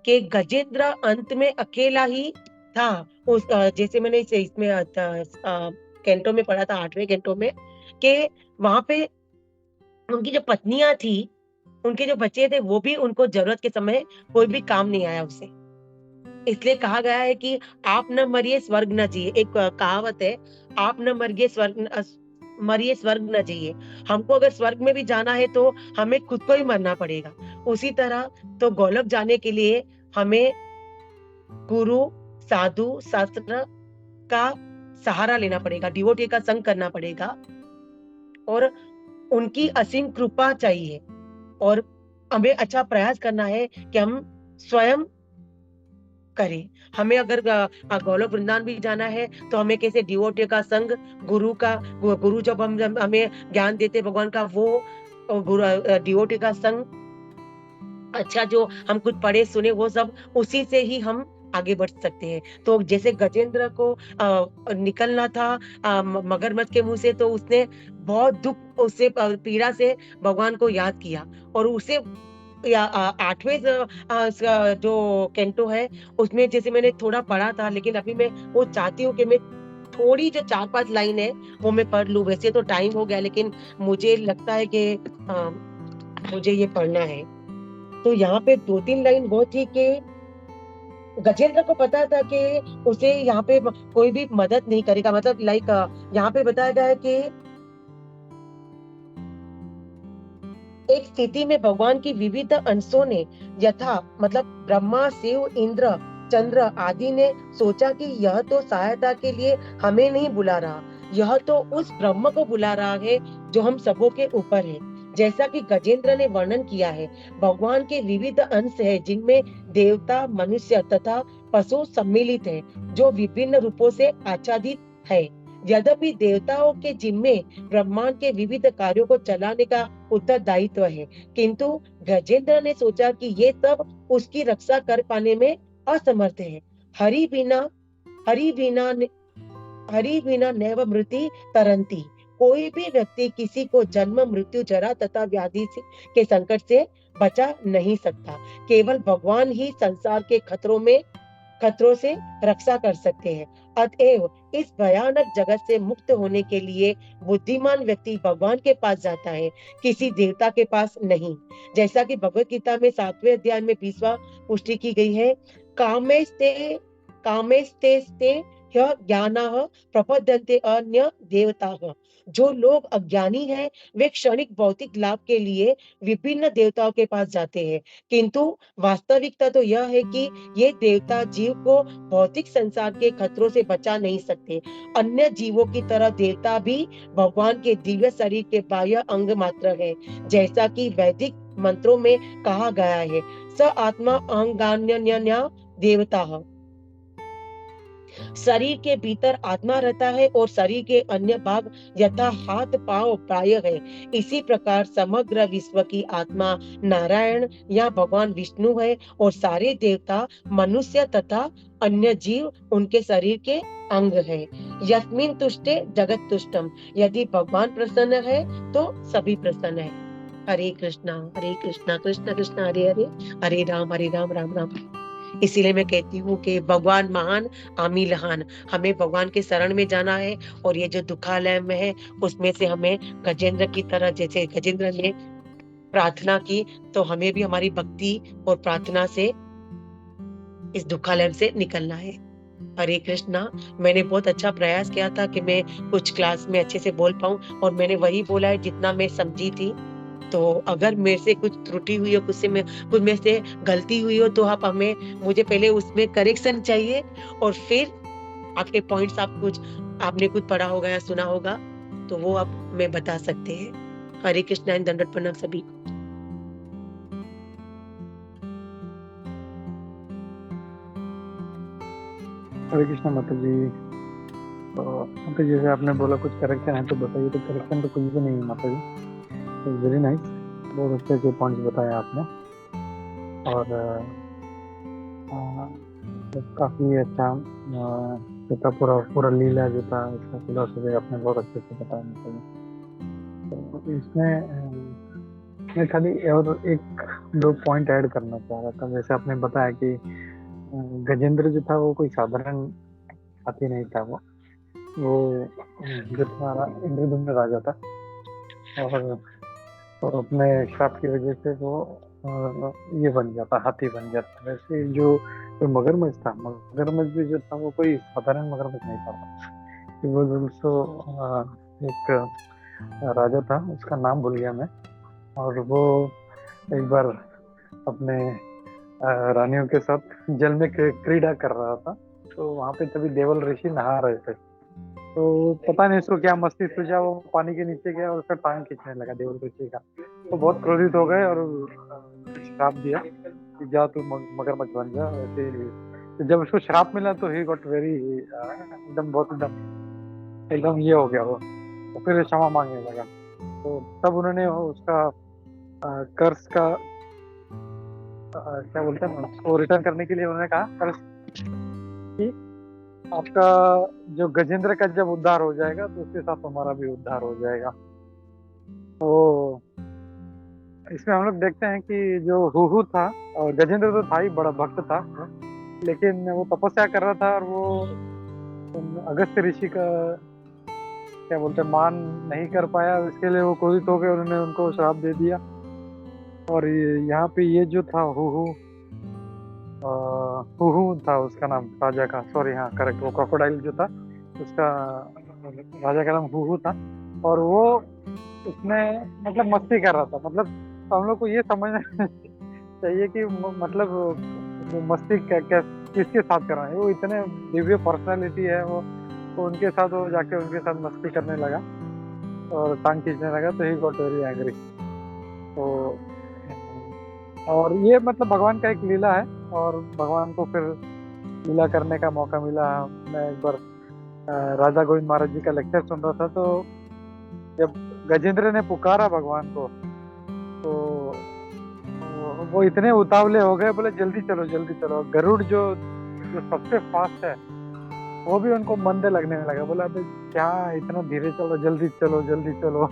Speaker 2: कि गजेंद्र अंत में अकेला ही था। जैसे मैंने इसमें कैंटो में पढ़ा था, 8वें कैंटो में, कि वहां पे उनकी जो पत्नियां थी, उनके जो बच्चे थे, वो भी उनको जरूरत के समय कोई भी काम नहीं आया उसे। इसलिए कहा गया है कि आप न मरिए स्वर्ग न जिए। एक कहावत है, आप न मरिए स्वर्ग न जिए। हमको अगर स्वर्ग में भी जाना है तो हमें खुद को ही मरना पड़ेगा। उसी तरह तो गोलोक जाने के लिए हमें गुरु, साधु, शास्त्र का सहारा लेना पड़ेगा, डिवोटी का संग करना पड़ेगा, और उनकी असीम कृपा चाहिए। और हमें अच्छा प्रयास करना है कि हम स्वयं करें। हमें अगर गोलोक वृंदावन भी जाना है तो हमें कैसे डिवोटी का संग, गुरु जब हमें ज्ञान देते भगवान का, वो डिवोटी का संग, अच्छा जो हम कुछ पढ़े सुने वो सब, उसी से ही हम आगे बढ़ सकते हैं। तो जैसे गजेंद्र को निकलना था मगरमच्छ के मुंह से, तो उसने बहुत दुख, उससे पीड़ा से भगवान को याद किया। और उसे 8वें जो कैंटो है उसमें जैसे मैंने थोड़ा पढ़ा था, लेकिन अभी मैं वो चाहती हूँ कि मैं थोड़ी जो 4-5 लाइन है वो मैं पढ़ लूं। वैसे तो टाइम हो गया, लेकिन मुझे लगता है कि मुझे ये पढ़ना है। तो यहाँ पे 2-3 लाइन वो थी कि गजेंद्र को पता था कि उसे यहाँ पे कोई भी मदद नहीं करेगा। मतलब यहाँ पे बताया गया है कि एक स्थिति में भगवान की विविध अंशों ने, यथा मतलब ब्रह्मा, शिव, इंद्र, चंद्र आदि ने सोचा कि यह तो सहायता के लिए हमें नहीं बुला रहा, यह तो उस ब्रह्म को बुला रहा है जो हम सबों के ऊपर है। जैसा कि गजेंद्र ने वर्णन किया है, भगवान के विविध अंश है जिनमें देवता, मनुष्य तथा पशु सम्मिलित है, जो विभिन्न रूपों से आच्छादित है। यद्यपि देवताओं के जिम्मे ब्रह्मांड के विविध कार्यों को चलाने का उत्तरदायित्व है, किंतु गजेंद्र ने सोचा कि ये सब उसकी रक्षा कर पाने में असमर्थ है। हरि बिना हरि बिना हरि बिना नैव मृति तरंती। कोई भी व्यक्ति किसी को जन्म, मृत्यु, जरा तथा व्याधि के संकट से बचा नहीं सकता। केवल भगवान ही संसार के खतरों से रक्षा कर सकते हैं। अतएव इस भयानक जगत से मुक्त होने के लिए बुद्धिमान व्यक्ति भगवान के पास जाता है, किसी देवता के पास नहीं। जैसा कि भगवत गीता में 7वें अध्याय में 20वां पुष्टि की गई है, कामेस्ते ज्ञानाः प्रपद्यन्ते अन्य देवताः। जो लोग अज्ञानी हैं, वे क्षणिक भौतिक लाभ के लिए विभिन्न देवताओं के पास जाते हैं, किंतु वास्तविकता तो यह है कि ये देवता जीव को भौतिक संसार के खतरों से बचा नहीं सकते। अन्य जीवों की तरह देवता भी भगवान के दिव्य शरीर के बाह्य अंग मात्र है, जैसा कि वैदिक मंत्रों में कहा गया है, स आत्मा अंगान्यन्या देवता। शरीर के भीतर आत्मा रहता है और शरीर के अन्य भाग यथा हाथ, पांव प्राय है। इसी प्रकार समग्र विश्व की आत्मा नारायण या भगवान विष्णु है और सारे देवता, मनुष्य तथा अन्य जीव उनके शरीर के अंग है। यस्मिन तुष्टे जगत तुष्टम। यदि भगवान प्रसन्न है तो सभी प्रसन्न है। हरे कृष्णा कृष्ण कृष्ण हरे हरे, हरे राम राम राम। इसीलिए मैं कहती हूँ कि भगवान महान, आमी लहान। हमें भगवान के शरण में जाना है, और ये जो दुखालय में है उसमें से हमें गजेंद्र की तरह, जैसे गजेंद्र ने प्रार्थना की, तो हमें भी हमारी भक्ति और प्रार्थना से इस दुखालय से निकलना है। हरे कृष्णा। मैंने बहुत अच्छा प्रयास किया था कि मैं कुछ क्लास में अच्छे से बोल पाऊं, और मैंने वही बोला है जितना मैं समझी थी। तो अगर मेरे से कुछ त्रुटि हुई हो, कुछ में से गलती हुई हो, तो आप मुझे पहले उसमें करेक्शन चाहिए, और फिर आपके पॉइंट्स आपने कुछ पढ़ा होगा या सुना होगा, तो वो आप में बता सकते हैं। हरे कृष्णा। दंडवत प्रणाम सभी को।
Speaker 4: हरे कृष्णा माता जी। तो जैसे आपने बोला कुछ करेक्शन है तो बताइए। तो करेक्शन तो कुछ भी नहीं है माता जी। वेरी नाइस, बहुत अच्छे अच्छे पॉइंट्स बताए आपने, और काफ़ी अच्छा जो था पूरा लीला जो था उसका फिलोसफी आपने बहुत अच्छे से बताया मुझे। तो इसमें खाली और एक दो पॉइंट ऐड करना चाह रहा था। जैसे आपने बताया कि गजेंद्र जो था वो कोई साधारण हाथी नहीं था, वो जो था इंद्रदुम्न राजा था, और अपने श्राप की वजह से वो ये बन जाता, हाथी बन जाता। वैसे जो मगरमच्छ था, मगरमच्छ भी जो था वो कोई साधारण मगरमच्छ नहीं था। वो ऑल्सो एक राजा था, उसका नाम भूल गया मैं, और वो एक बार अपने रानियों के साथ जल में क्रीड़ा कर रहा था। तो वहाँ पे तभी देवल ऋषि नहा रहे थे, तो पता नहीं उसको क्या मस्ती सूझा, वो पानी के नीचे गया और उसका टांग खींचने लगा देवल ऋषि का। तो बहुत क्रोधित हो गए और श्राप दिया कि जा तू मगरमच्छ बन जा। वैसे तो जब उसको श्राप मिला तो ही गॉट वेरी एकदम ये हो गया वो, तो फिर क्षमा मांगने लगा। तो तब उन्होंने उसका कर्ज का क्या बोलते हैं उसको रिटर्न करने के लिए उन्होंने कहा कर्ज कि आपका जो गजेंद्र का जब उद्धार हो जाएगा तो उसके साथ हमारा भी उद्धार हो जाएगा। तो इसमें हम लोग देखते हैं कि जो हुहू था, और गजेंद्र तो था ही बड़ा भक्त था, लेकिन वो तपस्या कर रहा था और वो अगस्त्य ऋषि का क्या बोलते हैं मान नहीं कर पाया। इसके लिए वो क्रोधित हो गए, उन्होंने उनको श्राप दे दिया। और यहाँ पे ये जो था हुहू था उसका नाम, राजा का, सॉरी हाँ करेक्ट, वो क्रोकोडाइल जो था उसका राजा का नाम हुहू था। और वो उसमें मतलब मस्ती कर रहा था। मतलब हम लोग को ये समझना चाहिए कि मतलब मस्ती किसके साथ कर रहा है। वो इतने दिव्य पर्सनालिटी है, वो उनके साथ वो जाके उनके साथ मस्ती करने लगा और टांग खींचने लगा। तो ही गॉट वेरी एंग्री। तो और ये मतलब भगवान का एक लीला है, और भगवान को फिर लीला करने का मौका मिला। मैं एक बार राजा गोविंद महाराज जी का लेक्चर सुन रहा था, तो जब गजेंद्र ने पुकारा भगवान को, तो वो इतने उतावले हो गए, बोले जल्दी चलो जल्दी चलो। गरुड़ जो जो सबसे फास्ट है, वो भी उनको मंदे लगने लगा, बोला अबे क्या इतना धीरे चलो, जल्दी चलो जल्दी चलो।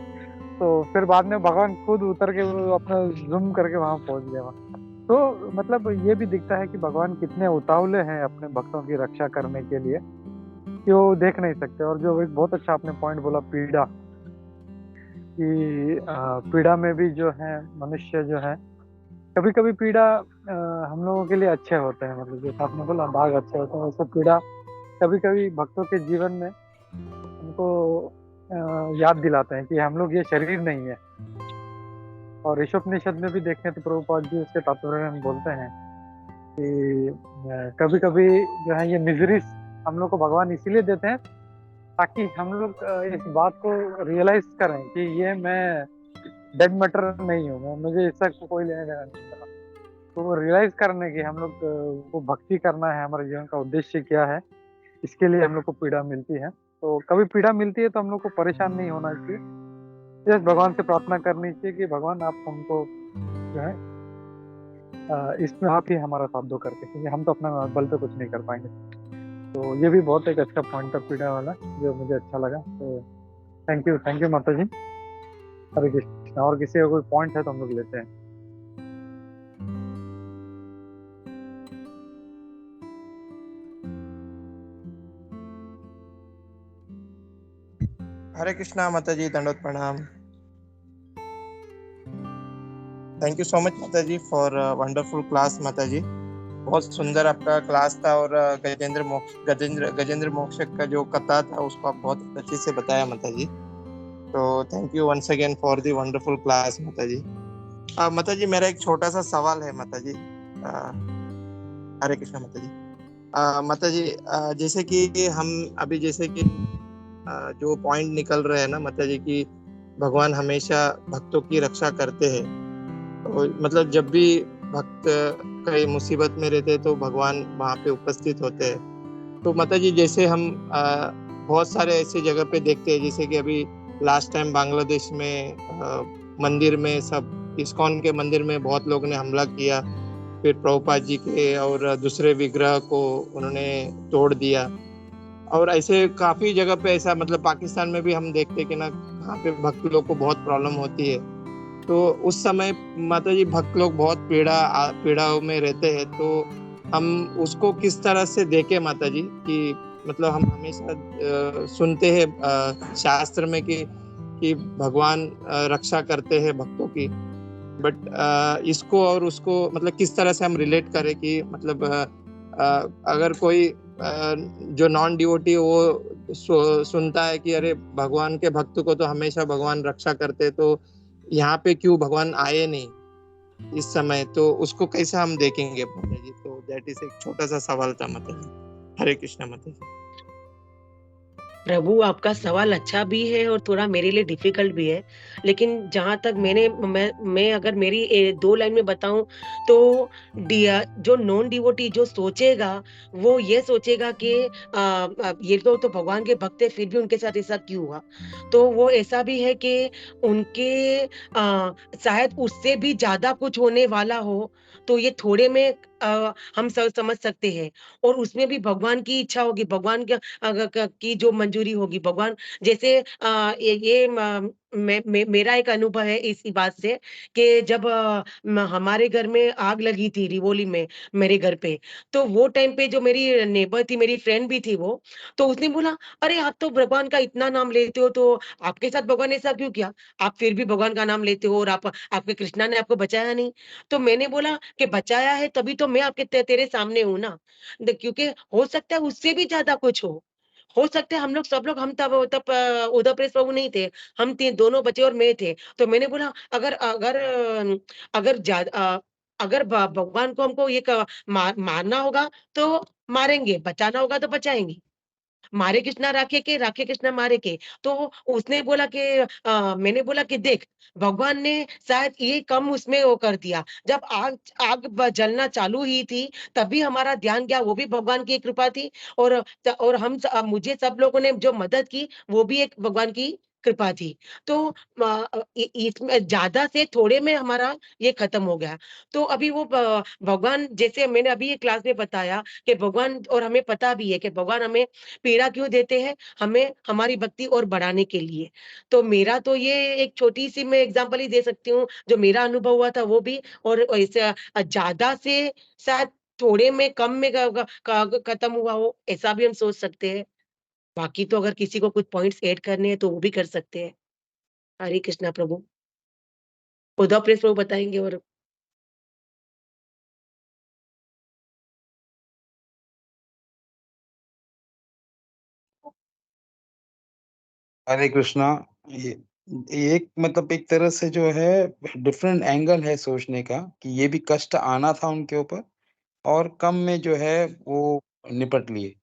Speaker 4: तो फिर बाद में भगवान खुद उतर के वो अपना जूम करके वहां पहुंच गया वहां। तो मतलब ये भी दिखता है कि भगवान कितने उतावले हैं अपने भक्तों की रक्षा करने के लिए, कि वो देख नहीं सकते। और जो एक बहुत अच्छा आपने पॉइंट बोला, पीड़ा, कि पीड़ा में भी जो है मनुष्य जो है, कभी कभी पीड़ा हम लोगों के लिए अच्छे होते हैं। मतलब जैसे आपने बोला बाघ अच्छे होते हैं, वैसे पीड़ा कभी कभी भक्तों के जीवन में उनको याद दिलाते हैं कि हम लोग ये शरीर नहीं है। और ईशोपनिषद में भी देखें तो प्रभुपाद जी उसके तात्पर्य में बोलते हैं कि कभी कभी जो है ये मिजरीज हम लोग को भगवान इसीलिए देते हैं ताकि हम लोग इस बात को रियलाइज करें कि ये मैं डेड मैटर नहीं हूँ, मुझे इससे कोई लेने देना नहीं है। तो वो रियलाइज करने की हम लोग को भक्ति करना है, हमारे जीवन का उद्देश्य क्या है, इसके लिए हम लोग को पीड़ा मिलती है। तो कभी पीड़ा मिलती है तो हम लोग को परेशान नहीं होना चाहिए, बस भगवान से प्रार्थना करनी चाहिए कि भगवान आप हमको जो है इसमें आप ही हमारा साथ दो करके, क्योंकि हम तो अपना बल पे कुछ नहीं कर पाएंगे। तो ये भी बहुत एक अच्छा पॉइंट था पीड़ा वाला, जो मुझे अच्छा लगा। तो थैंक यू माता जी। हरे कृष्णा। और किसी का कोई पॉइंट है तो हम लोग लेते हैं।
Speaker 5: हरे कृष्णा माता जी, दंडवत प्रणाम। थैंक यू सो मच माता जी फॉर वंडरफुल क्लास माता जी। बहुत सुंदर आपका क्लास था, और गजेंद्र मोक्ष का जो कथा था उसको आप बहुत अच्छे से बताया माता जी। तो thank you once again for the wonderful class माता जी। माता जी मेरा एक छोटा सा सवाल है माता जी। हरे कृष्णा माता जी। माता जी जैसे कि हम अभी जैसे कि जो पॉइंट निकल रहे हैं ना माता जी की, भगवान हमेशा भक्तों की रक्षा करते हैं। तो मतलब जब भी भक्त कई मुसीबत में रहते हैं तो भगवान वहाँ पे उपस्थित होते हैं। तो माता जी जैसे हम बहुत सारे ऐसे जगह पे देखते हैं, जैसे कि अभी लास्ट टाइम बांग्लादेश में मंदिर में सब इस्कॉन के मंदिर में बहुत लोगों ने हमला किया, फिर प्रभुपाद जी के और दूसरे विग्रह को उन्होंने तोड़ दिया। और ऐसे काफी जगह पे ऐसा, मतलब पाकिस्तान में भी हम देखते हैं कि ना वहाँ पे भक्त लोग को बहुत प्रॉब्लम होती है। तो उस समय माता जी भक्त लोग बहुत पीड़ाओं में रहते हैं। तो हम उसको किस तरह से देखें माता जी, कि मतलब हम हमेशा सुनते हैं शास्त्र में कि भगवान रक्षा करते हैं भक्तों की, बट इसको और उसको मतलब किस तरह से हम रिलेट करें कि मतलब अगर कोई जो नॉन डिवोटी वो सुनता है कि अरे भगवान के भक्त को तो हमेशा भगवान रक्षा करते, तो यहाँ पे क्यों भगवान आए नहीं इस समय, तो उसको कैसे हम देखेंगे माता जी। तो दैट इज एक छोटा सा सवाल था माता जी। हरे कृष्णा माता जी।
Speaker 2: प्रभु, आपका सवाल अच्छा भी है और थोड़ा मेरे लिए डिफ़िकल्ट भी है। लेकिन जहाँ तक मैं अगर मेरी 2 लाइन में बताऊँ, तो जो नॉन डिवोटी जो सोचेगा, वो ये सोचेगा कि ये तो भगवान के भक्त हैं, फिर भी उनके साथ ऐसा क्यों हुआ? तो वो ऐसा भी है कि उनके शायद उससे भी ज़्यादा कुछ होने वाला हो, तो ये थोड़े में हम समझ सकते हैं। और उसमें भी भगवान की इच्छा होगी, भगवान का अग क की जो मंजूरी होगी, भगवान जैसे ये मेरा एक अनुभव है इसी बात से कि जब हमारे घर में आग लगी थी रिवोली में, मेरे घर पे, तो वो टाइम पे जो मेरी नेबर थी, मेरी फ्रेंड भी थी वो, तो उसने बोला, "अरे! आप तो भगवान का इतना नाम लेते हो, तो आपके साथ भगवान ने ऐसा क्यों किया? आप फिर भी भगवान का नाम लेते हो और आपके कृष्णा ने आपको बचाया नहीं।" तो मैंने बोला कि बचाया है तभी तो मैं आपके तेरे सामने हूँ ना। क्योंकि हो सकता है उससे भी ज़्यादा कुछ हो। हो सकता है हम लोग सब लोग हम तब उधर प्रेस प्रभु नहीं थे। हम थे दोनों बच्चे और मैं थे। तो मैंने बोला अगर अगर अगर अगर भगवान को हमको ये मारना होगा तो मारेंगे, बचाना होगा तो बचाएँगे। मारे कृष्णा राखे कृष्णा मारे के। तो उसने बोला कि मैंने बोला कि देख, भगवान ने शायद ये कम उसमें वो कर दिया। जब आग आग जलना चालू ही थी, तभी हमारा ध्यान गया, वो भी भगवान की कृपा थी। और मुझे सब लोगों ने जो मदद की, वो भी एक भगवान की कृपा थी। तो इसमें ज्यादा से थोड़े में हमारा ये खत्म हो गया। तो अभी वो भगवान, जैसे मैंने अभी ये क्लास में बताया कि भगवान, और हमें पता भी है कि भगवान हमें पीड़ा क्यों देते हैं, हमें हमारी भक्ति और बढ़ाने के लिए। तो मेरा तो ये एक छोटी सी मैं एग्जांपल ही दे सकती हूँ, जो मेरा अनुभव हुआ था वो भी। और ऐसे ज्यादा से शायद थोड़े में, कम में खत्म हुआ हो, ऐसा भी हम सोच सकते हैं। बाकी तो अगर किसी को कुछ पॉइंट्स ऐड करने हैं तो वो भी कर सकते हैं। हरे कृष्णा प्रभु। उद्धव प्रेस प्रभु बताएंगे। और
Speaker 6: हरे कृष्णा। ये एक मतलब एक तरह से जो है डिफरेंट एंगल है सोचने का कि ये भी कष्ट आना था उनके ऊपर और कम में जो है वो निपट लिए।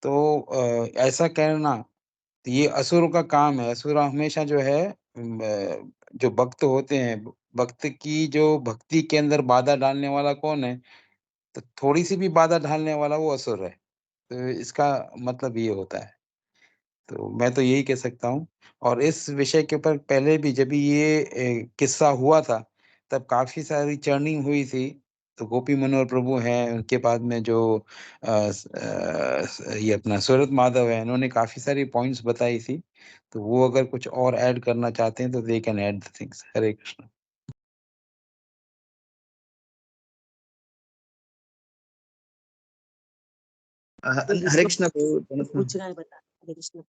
Speaker 6: तो ऐसा कहना तो ये असुरों का काम है। असुर हमेशा जो है जो भक्त होते हैं, भक्त की जो भक्ति के अंदर बाधा डालने वाला कौन है? तो थोड़ी सी भी बाधा डालने वाला वो असुर है। तो इसका मतलब ये होता है। तो मैं तो यही कह सकता हूँ और इस विषय के ऊपर पहले भी जब ये किस्सा हुआ था, तब काफ़ी सारी चर्निंग हुई थी। तो गोपी मनोहर प्रभु हैं, उनके बाद में जो ये अपना सूरत माधव है, इन्होंने काफ़ी सारी पॉइंट्स बताई थी। तो वो अगर कुछ और ऐड करना चाहते हैं तो they can add the things. Hare Krishna.
Speaker 7: Hare Krishna प्रभु दोनों।
Speaker 2: पूछना है, बता। हरे कृष्णा।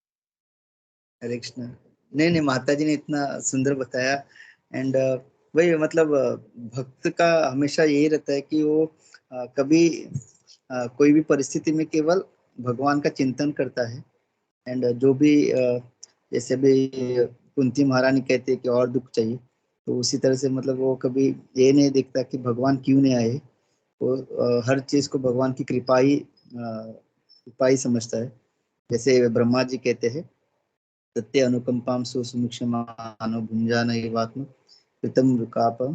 Speaker 7: हरे कृष्णा। नहीं नहीं, माता जी ने इतना सुंदर बताया। एंड वही मतलब भक्त का हमेशा यही रहता है कि वो कभी कोई भी परिस्थिति में केवल भगवान का चिंतन करता है। एंड जो भी जैसे भी कुंती महारानी कहते हैं कि और दुख चाहिए, तो उसी तरह से मतलब वो कभी ये नहीं देखता कि भगवान क्यों नहीं आए। वो हर चीज को भगवान की कृपा ही समझता है। जैसे ब्रह्मा जी कहते हैं, तत्ते अनुकंपाम सुसुमुक्षमानो भुंजानैवात्म कृतं रुकापं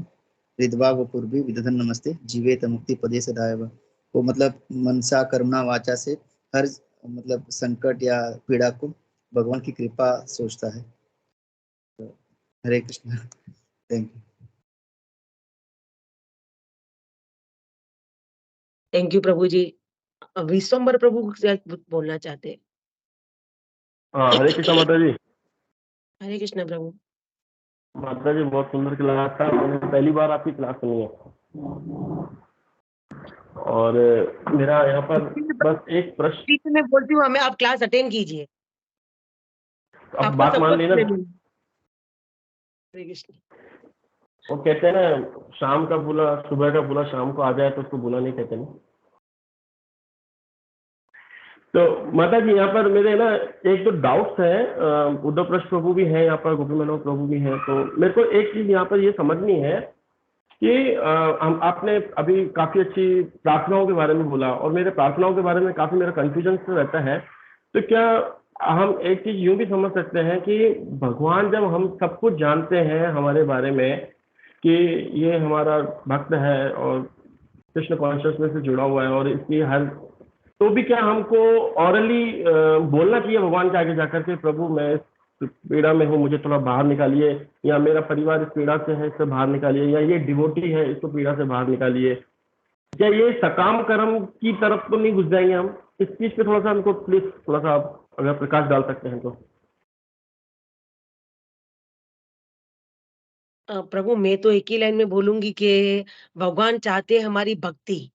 Speaker 7: हृद्वा वपुर्भि विदधन नमस्ते जीवेत मुक्ति पदे सदाएव। वो मतलब मनसा करुणा वाचा से हर मतलब संकट या पीड़ा को भगवान की कृपा सोचता है। तो Hare Krishna. Thank you.
Speaker 2: Thank you प्रभु जी। विश्वम्बर प्रभु शायद बोलना चाहते हैं।
Speaker 8: हाँ, हरे कृष्णा माता जी।
Speaker 2: हरे कृष्णा प्रभु।
Speaker 8: माता जी बहुत सुंदर क्लास था, मैंने पहली बार आपकी क्लास सुनी है। और मेरा यहाँ पर बस एक प्रश्न।
Speaker 2: मैं बोलती हूँ, हमें आप क्लास अटेंड कीजिए।
Speaker 8: अब
Speaker 2: आपका
Speaker 8: बात मान
Speaker 2: सपोर्ट
Speaker 8: लेना।
Speaker 2: हरे कृष्ण।
Speaker 8: वो कहते हैं ना, शाम का बुला सुबह का बुला शाम को आ जाए तो उसको बुला नहीं कहते ना। तो माता जी यहाँ पर मेरे ना एक दो डाउट्स हैं। उद्धव प्रश्न प्रभु भी हैं यहाँ पर, गोपी मनोहर प्रभु भी हैं। तो मेरे को एक चीज यहाँ पर ये समझनी है कि हम आपने अभी काफी अच्छी प्रार्थनाओं के बारे में बोला और मेरे प्रार्थनाओं के बारे में काफी मेरा कंफ्यूजन रहता है। तो क्या हम एक चीज यूं भी समझ सकते हैं कि भगवान जब हम सब कुछ जानते हैं हमारे बारे में कि ये हमारा भक्त है और कृष्ण कॉन्शियसनेस से जुड़ा हुआ है और इसकी हर, तो भी क्या हमको ऑरली बोलना चाहिए भगवान के आगे जाकर के, प्रभु मैं इस पीड़ा में हूँ, मुझे थोड़ा बाहर निकालिए, या मेरा परिवार इस पीड़ा से है, इससे बाहर निकालिए, या ये डिवोटी है इसको पीड़ा से बाहर निकालिए। क्या ये सकाम कर्म की तरफ तो नहीं घुस जाएंगे हम? इस चीज पे थोड़ा सा हमको प्लीज थोड़ा सा आप अगर प्रकाश डाल सकते हैं तो।
Speaker 2: प्रभु मैं तो एक ही लाइन में बोलूंगी कि भगवान चाहते हैं हमारी भक्ति।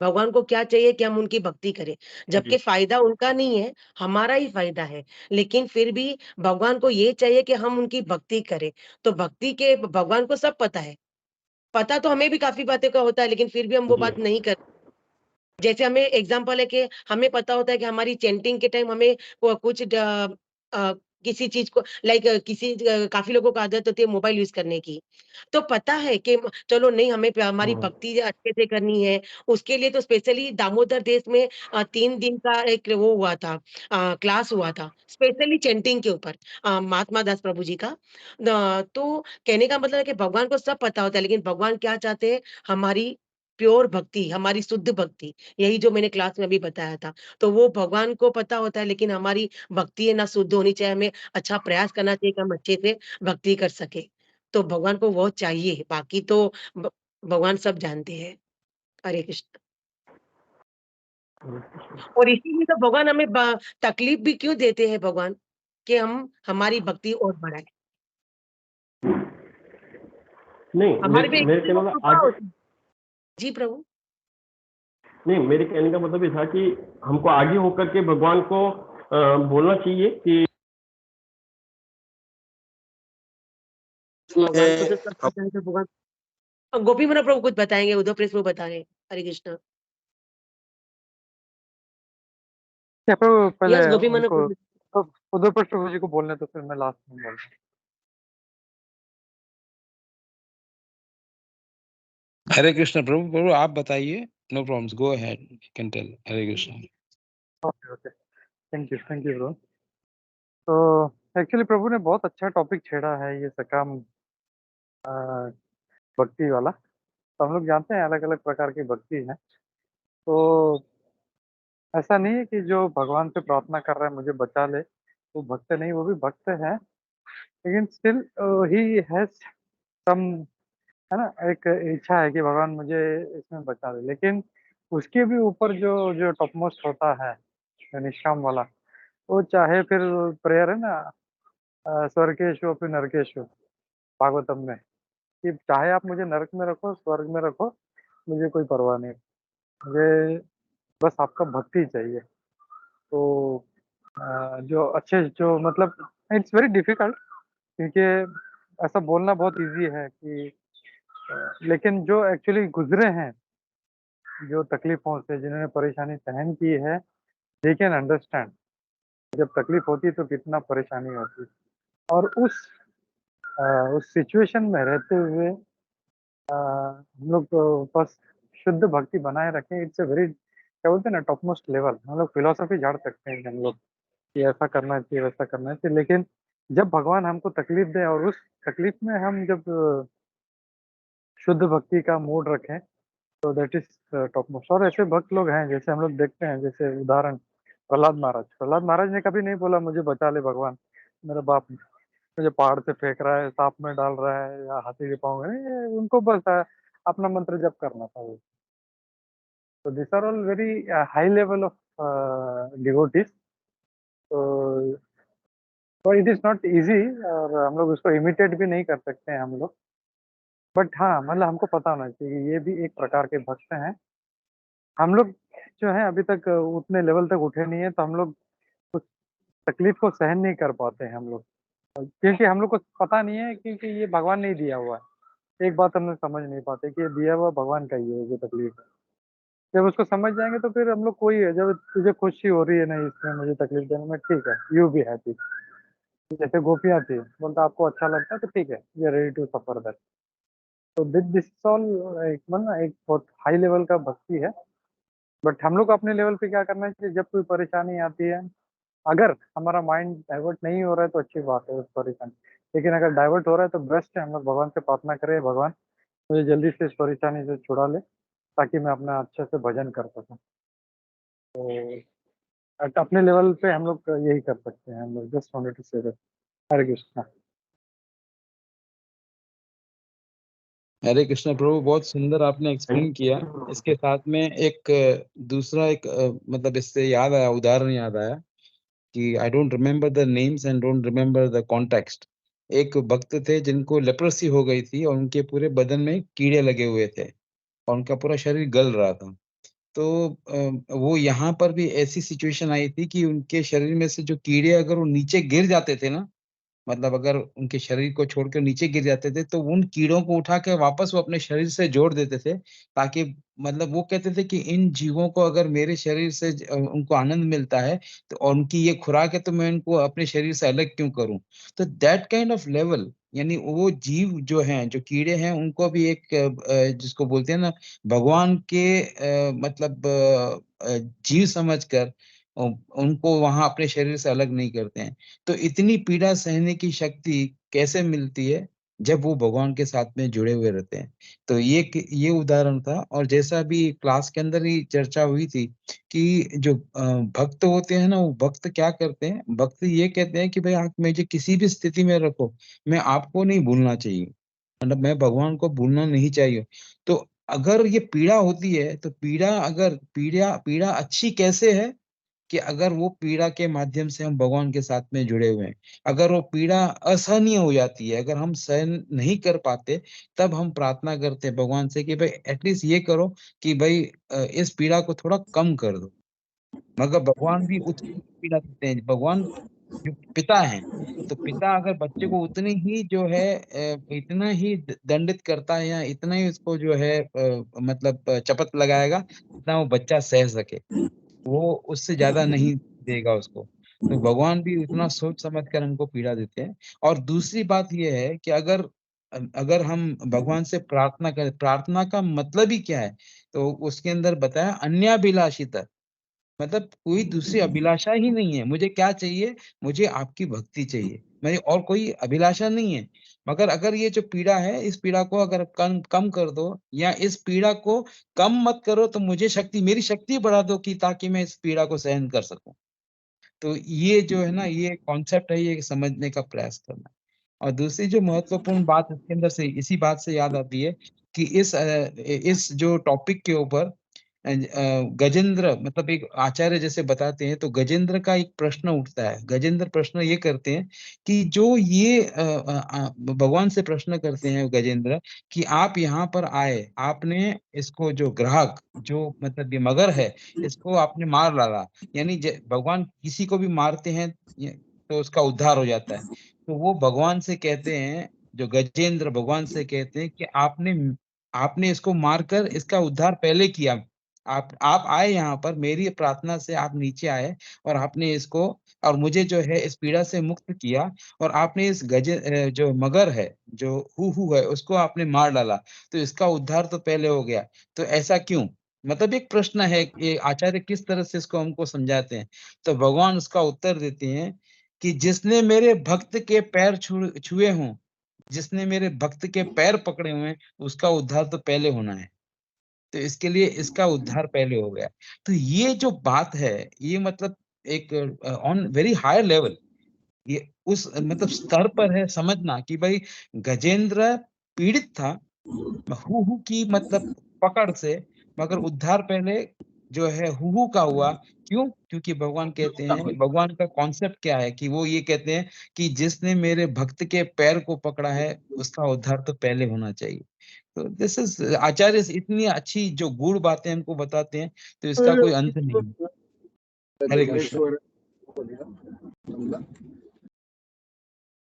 Speaker 2: भगवान को क्या चाहिए कि हम उनकी भक्ति करें, जबकि फायदा उनका नहीं है, हमारा ही फायदा है। लेकिन फिर भी भगवान को ये चाहिए कि हम उनकी भक्ति करें। तो भक्ति के भगवान को सब पता है। पता तो हमें भी काफी बातें का होता है, लेकिन फिर भी हम वो
Speaker 8: जी
Speaker 2: बात नहीं कर। जैसे हमें एग्जाम्पल है कि हमें पता होता है कि हमारी चैंटिंग के टाइम हमें कुछ किसी चीज को काफी लोगों को आदत होती है मोबाइल यूज करने की। तो पता है कि चलो नहीं हमें हमारी भक्ति अच्छे से करनी है, उसके लिए तो स्पेशली दामोदर देश में 3 दिन का एक वो हुआ था, क्लास हुआ था, स्पेशली चैंटिंग के ऊपर, महात्मा दास प्रभु जी का। तो कहने का मतलब है कि भगवान को सब पता होता है, लेकिन भगवान क्या चाहते हैं, हमारी प्योर भक्ति, हमारी शुद्ध भक्ति। यही जो मैंने क्लास में अभी बताया था। तो वो भगवान को पता होता है, लेकिन हमारी भक्ति है ना शुद्ध होनी चाहिए, हमें अच्छा प्रयास करना चाहिए कि हम अच्छे से भक्ति कर सकें। तो भगवान को वो चाहिए, बाकी तो भ भगवान सब जानते हैं। हरे कृष्ण। और इसीलिए तो भगवान हमें तकलीफ भी क्यों देते हैं भगवान, कि हम हमारी भक्ति और बढ़ाएँ।
Speaker 8: नहीं,
Speaker 2: हमारे पे
Speaker 8: मेरे कहने
Speaker 2: वो
Speaker 8: का
Speaker 2: कृपा
Speaker 8: आगे
Speaker 2: होती है। जी प्रभु।
Speaker 8: नहीं, मेरे कहने का मतलब ये था कि हमको आगे होकर के भगवान को बोलना चाहिए कि
Speaker 2: भगवान को तो सब पता है, तो भगवान गोपी मीरा प्रभु कुछ बताएँगे, उद्धव प्रेस प्रभु बताएँ। हरे कृष्ण।
Speaker 4: क्या प्रभु पहले
Speaker 2: यस, गोपी मीरा
Speaker 4: उनको
Speaker 2: प्रभु।
Speaker 4: तो उद्धव प्रभु जी को बोलने तो फिर मैं लास्ट में बोलूँ।
Speaker 6: हरे कृष्ण प्रभु। प्रभु आप बताइए, no problems, go ahead, you can tell. Hare Krishna.
Speaker 4: Okay, okay. Thank you bro. तो एक्चुअली प्रभु ने बहुत अच्छा टॉपिक छेड़ा है ये सकाम अ, भक्ति वाला। तो हम लोग जानते हैं अलग-अलग प्रकार की भक्ति है। तो ऐसा नहीं है कि जो भगवान से प्रार्थना कर रहा है मुझे बचा ले, वो भक्त नहीं, वो भी भक्त है। लेकिन स्टिल ही हैज़ सम, है ना? एक इच्छा है कि भगवान मुझे इसमें बचा ले। लेकिन उसके भी ऊपर जो जो टॉप मोस्ट होता है, जो निष्काम वाला, वो चाहे फिर प्रेयर है ना, स्वर्गेषु अपि नरकेषु, भागवतम में, कि चाहे आप मुझे नरक में रखो, स्वर्ग में रखो, मुझे कोई परवाह नहीं। मुझे बस आपका भक्ति चाहिए। तो जो अच्छे जो मतलब इट्स वेरी डिफिकल्ट, क्योंकि ऐसा बोलना बहुत ईज़ी है कि लेकिन जो एक्चुअली गुज़रे हैं, जो तकलीफ़ों से, जिन्होंने परेशानी सहन की है, दे कैन अंडरस्टैंड जब तकलीफ़ होती है तो कितना परेशानी होती है। और उस सिचुएशन में रहते हुए हम लोग बस शुद्ध भक्ति बनाए रखें। इट्स अ वेरी, क्या बोलते हैं ना, टॉप मोस्ट लेवल। हम लोग फिलॉसफी झाड़ सकते हैं हम लोग कि ऐसा करना चाहिए, वैसा करना चाहिए, लेकिन जब भगवान हमको तकलीफ दे और उस तकलीफ में हम जब शुद्ध भक्ति का मूड रखें, तो दैट इज टॉप मोस्ट। और ऐसे भक्त लोग हैं जैसे हम लोग देखते हैं, जैसे उदाहरण प्रहलाद महाराज ने कभी नहीं बोला मुझे बचा ले भगवान, मेरा बाप मुझे पहाड़ से फेंक रहा है, सांप में डाल रहा है या हाथी के पाँव में, नहीं, उनको बस अपना मंत्र जप करना था वो। तो this are all very high level of devotees. तो इट इज नॉट इजी, और हम लोग उसको इमिटेट भी नहीं कर सकते हैं हम लोग। बट हाँ, मतलब हमको पता होना चाहिए ये भी एक प्रकार के भक्त हैं। हम लोग जो है अभी तक उतने लेवल तक उठे नहीं है, तो हम लोग उस तकलीफ को सहन नहीं कर पाते हैं हम लोग, क्योंकि हम लोग को पता नहीं है, क्योंकि ये भगवान नहीं दिया हुआ है। एक बात हम लोग समझ नहीं पाते कि ये दिया हुआ भगवान का ही है जो तकलीफ है। जब उसको समझ जाएंगे तो फिर हम लोग कोई है, जब तुझे खुशी हो रही है ना इसमें मुझे तकलीफ देने में, ठीक है, यू बी हैप्पी। जैसे गोपियाँ थी, बोलता आपको अच्छा लगता है तो ठीक है, we are ready to suffer that. तो दिस ऑल एक मतलब एक बहुत हाई लेवल का भक्ति है। बट हम लोग को अपने लेवल पे क्या करना चाहिए, जब कोई परेशानी आती है, अगर हमारा माइंड डाइवर्ट नहीं हो रहा है तो अच्छी बात है उस परेशानी, लेकिन अगर डाइवर्ट हो रहा है तो बेस्ट है हम लोग भगवान से प्रार्थना करें, भगवान मुझे जल्दी से इस परेशानी से छुड़ा ले, ताकि मैं अपना अच्छे से भजन कर सकूँ। तो अपने लेवल पे हम लोग यही कर सकते हैं। हम लोग just wanted to say that. Hare Krishna.
Speaker 6: Hare Krishna प्रभु, बहुत सुंदर आपने एक्सप्लेन किया। इसके साथ में एक दूसरा एक मतलब इससे याद आया, उदाहरण याद आया कि I don't remember the names and don't remember the context. एक भक्त थे जिनको लेप्रोसी हो गई थी और उनके पूरे बदन में कीड़े लगे हुए थे और उनका पूरा शरीर गल रहा था। तो वो यहाँ पर भी ऐसी सिचुएशन आई थी कि उनके शरीर में से जो कीड़े अगर वो नीचे गिर जाते थे ना, मतलब अगर उनके शरीर को छोड़कर नीचे गिर जाते थे, तो उन कीड़ों को उठा के वापस वो अपने शरीर से जोड़ देते थे, ताकि मतलब वो कहते थे कि इन जीवों को अगर मेरे शरीर से उनको आनंद मिलता है, तो और उनकी ये खुराक है, तो मैं इनको अपने शरीर से अलग क्यों करूँ? तो दैट काइंड ऑफ लेवल, यानी वो जीव जो हैं, जो कीड़े हैं, उनको भी एक जिसको बोलते हैं ना, भगवान के मतलब जीव समझकर उ उनको वहाँ अपने शरीर से अलग नहीं करते हैं। तो इतनी पीड़ा सहने की शक्ति कैसे मिलती है? जब वो भगवान के साथ में जुड़े हुए रहते हैं। तो ये उदाहरण था, और जैसा अभी क्लास के अंदर ही चर्चा हुई थी कि जो भक्त होते हैं ना, वो भक्त क्या करते हैं? भक्त ये कहते हैं कि भाई आप मुझे किसी भी स्थिति में रखो, मैं आपको नहीं भूलना चाहिए। मतलब मैं भगवान को भूलना नहीं चाहिए। तो अगर ये पीड़ा होती है, तो पीड़ा पीड़ा अच्छी कैसे है? कि अगर वो पीड़ा के माध्यम से हम भगवान के साथ में जुड़े हुए हैं। अगर वो पीड़ा असहनीय हो जाती है, अगर हम सहन नहीं कर पाते, तब हम प्रार्थना करते हैं भगवान से कि भाई एटलीस्ट ये करो कि भाई इस पीड़ा को थोड़ा कम कर दो। मगर भगवान भी उतनी ही पीड़ा देते हैं। भगवान जो पिता हैं, तो पिता अगर बच्चे को उतनी ही जो है इतना ही दंडित करता है, या इतना ही उसको जो है मतलब चपत लगाएगा, जितना वो बच्चा सह सके। वो उससे ज़्यादा नहीं देगा उसको। तो भगवान भी उतना सोच समझ कर हमको पीड़ा देते हैं। और दूसरी बात ये है कि अगर हम भगवान से प्रार्थना करें, प्रार्थना का मतलब ही क्या है? तो उसके अंदर बताया अन्याभिलाषिता, मतलब कोई दूसरी अभिलाषा ही नहीं है। मुझे क्या चाहिए? मुझे आपकी भक्ति चाहिए। मेरी और कोई अभिलाषा नहीं है। मगर अगर ये जो पीड़ा है, इस पीड़ा को अगर कम कम कर दो, या इस पीड़ा को कम मत करो, तो मुझे मेरी शक्ति बढ़ा दो कि ताकि मैं इस पीड़ा को सहन कर सकूँ। तो ये जो है ना, ये कॉन्सेप्ट है, ये समझने का प्रयास करना। और दूसरी जो महत्वपूर्ण बात इसके अंदर से इसी बात से याद आती है कि इस जो टॉपिक के ऊपर गजेंद्र मतलब एक आचार्य जैसे बताते हैं, तो गजेंद्र का एक प्रश्न उठता है। गजेंद्र प्रश्न ये करते हैं कि जो ये भगवान से प्रश्न करते हैं गजेंद्र कि आप यहाँ पर आए, आपने इसको जो ग्राहक जो मतलब ये मगर है, इसको आपने मार डाला। यानी भगवान किसी को भी मारते हैं तो उसका उद्धार हो जाता है। तो वो भगवान से कहते हैं, जो गजेंद्र भगवान से कहते हैं कि आपने आपने इसको मारकर इसका उद्धार पहले किया। आप आए यहाँ पर मेरी प्रार्थना से आप नीचे आए, और आपने इसको और मुझे जो है इस पीड़ा से मुक्त किया, और आपने इस जो मगर है, जो हू है, उसको आपने मार डाला। तो इसका उद्धार तो पहले हो गया। तो ऐसा क्यों? मतलब एक प्रश्न है, ये आचार्य किस तरह से इसको हमको समझाते हैं। तो भगवान उसका उत्तर देते हैं कि जिसने मेरे भक्त के पैर छुए हों, जिसने मेरे भक्त के पैर पकड़े हुए हैं, उसका उद्धार तो पहले होना है। तो इसके लिए इसका उद्धार पहले हो गया। तो ये जो बात है, ये मतलब एक ऑन वेरी हायर लेवल, ये उस मतलब स्तर पर है समझना कि भाई गजेंद्र पीड़ित था हूहू की मतलब पकड़ से, मगर उद्धार पहले जो है हूहू का हुआ। क्यों? क्योंकि भगवान कहते हैं, भगवान का कॉन्सेप्ट क्या है कि वो ये कहते हैं कि जिसने मेरे भक्त के पैर को पकड़ा है, उसका उद्धार तो पहले होना चाहिए। तो दिस इज आचार्य इतनी अच्छी जो गूढ़ बातें हमको बताते हैं, तो इसका कोई अंत नहीं है। हरे कृष्ण।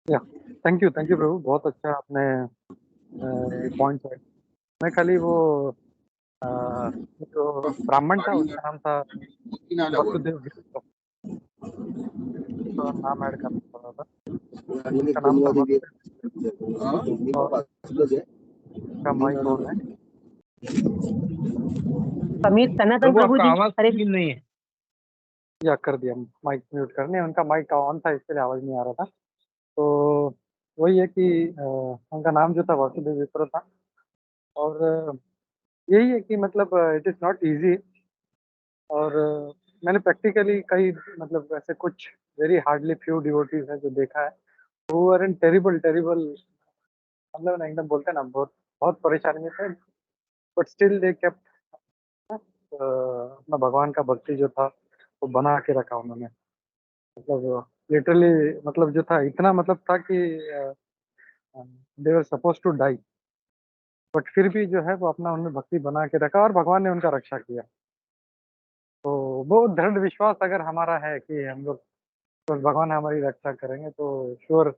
Speaker 4: या थैंक यू प्रभु, बहुत अच्छा आपने पॉइंट है। मैं खाली वो जो ब्राह्मण था उसका नाम था वसुदेव विप्र, तो नाम ऐड करना पड़ रहा था। उसका नाम था वसुदेव, और उसका माइक ऑन है।
Speaker 2: समीर सनातन
Speaker 6: प्रभु
Speaker 2: प्रभु
Speaker 6: आपका
Speaker 2: जी,
Speaker 6: आवाज
Speaker 2: हरे
Speaker 6: क्लीन नहीं है।
Speaker 4: या कर दिया, माइक म्यूट करने, उनका माइक ऑन था इसलिए आवाज नहीं आ रहा था। तो वही है कि उनका नाम जो था वासुदेव विप्र था, और यही है कि मतलब इट इज़ नॉट ईज़ी। और मैंने प्रैक्टिकली कई मतलब ऐसे कुछ वेरी हार्डली फ्यू डिवोटीज हैं जो देखा है, हु आर इन टेरिबल मतलब ना एकदम बोलते हैं ना, बहुत बहुत परेशानी में थे, बट स्टिल दे केप्ट अपना भगवान का भक्ति जो था वो बना के रखा उन्होंने। मतलब लिटरली मतलब जो था इतना मतलब था कि they were suppose to die, but फिर भी जो है वो अपना उन्होंने भक्ति बना के रखा और भगवान ने उनका रक्षा किया। तो वो दृढ़ विश्वास अगर हमारा है कि हम लोग तो भगवान हमारी रक्षा करेंगे, तो sure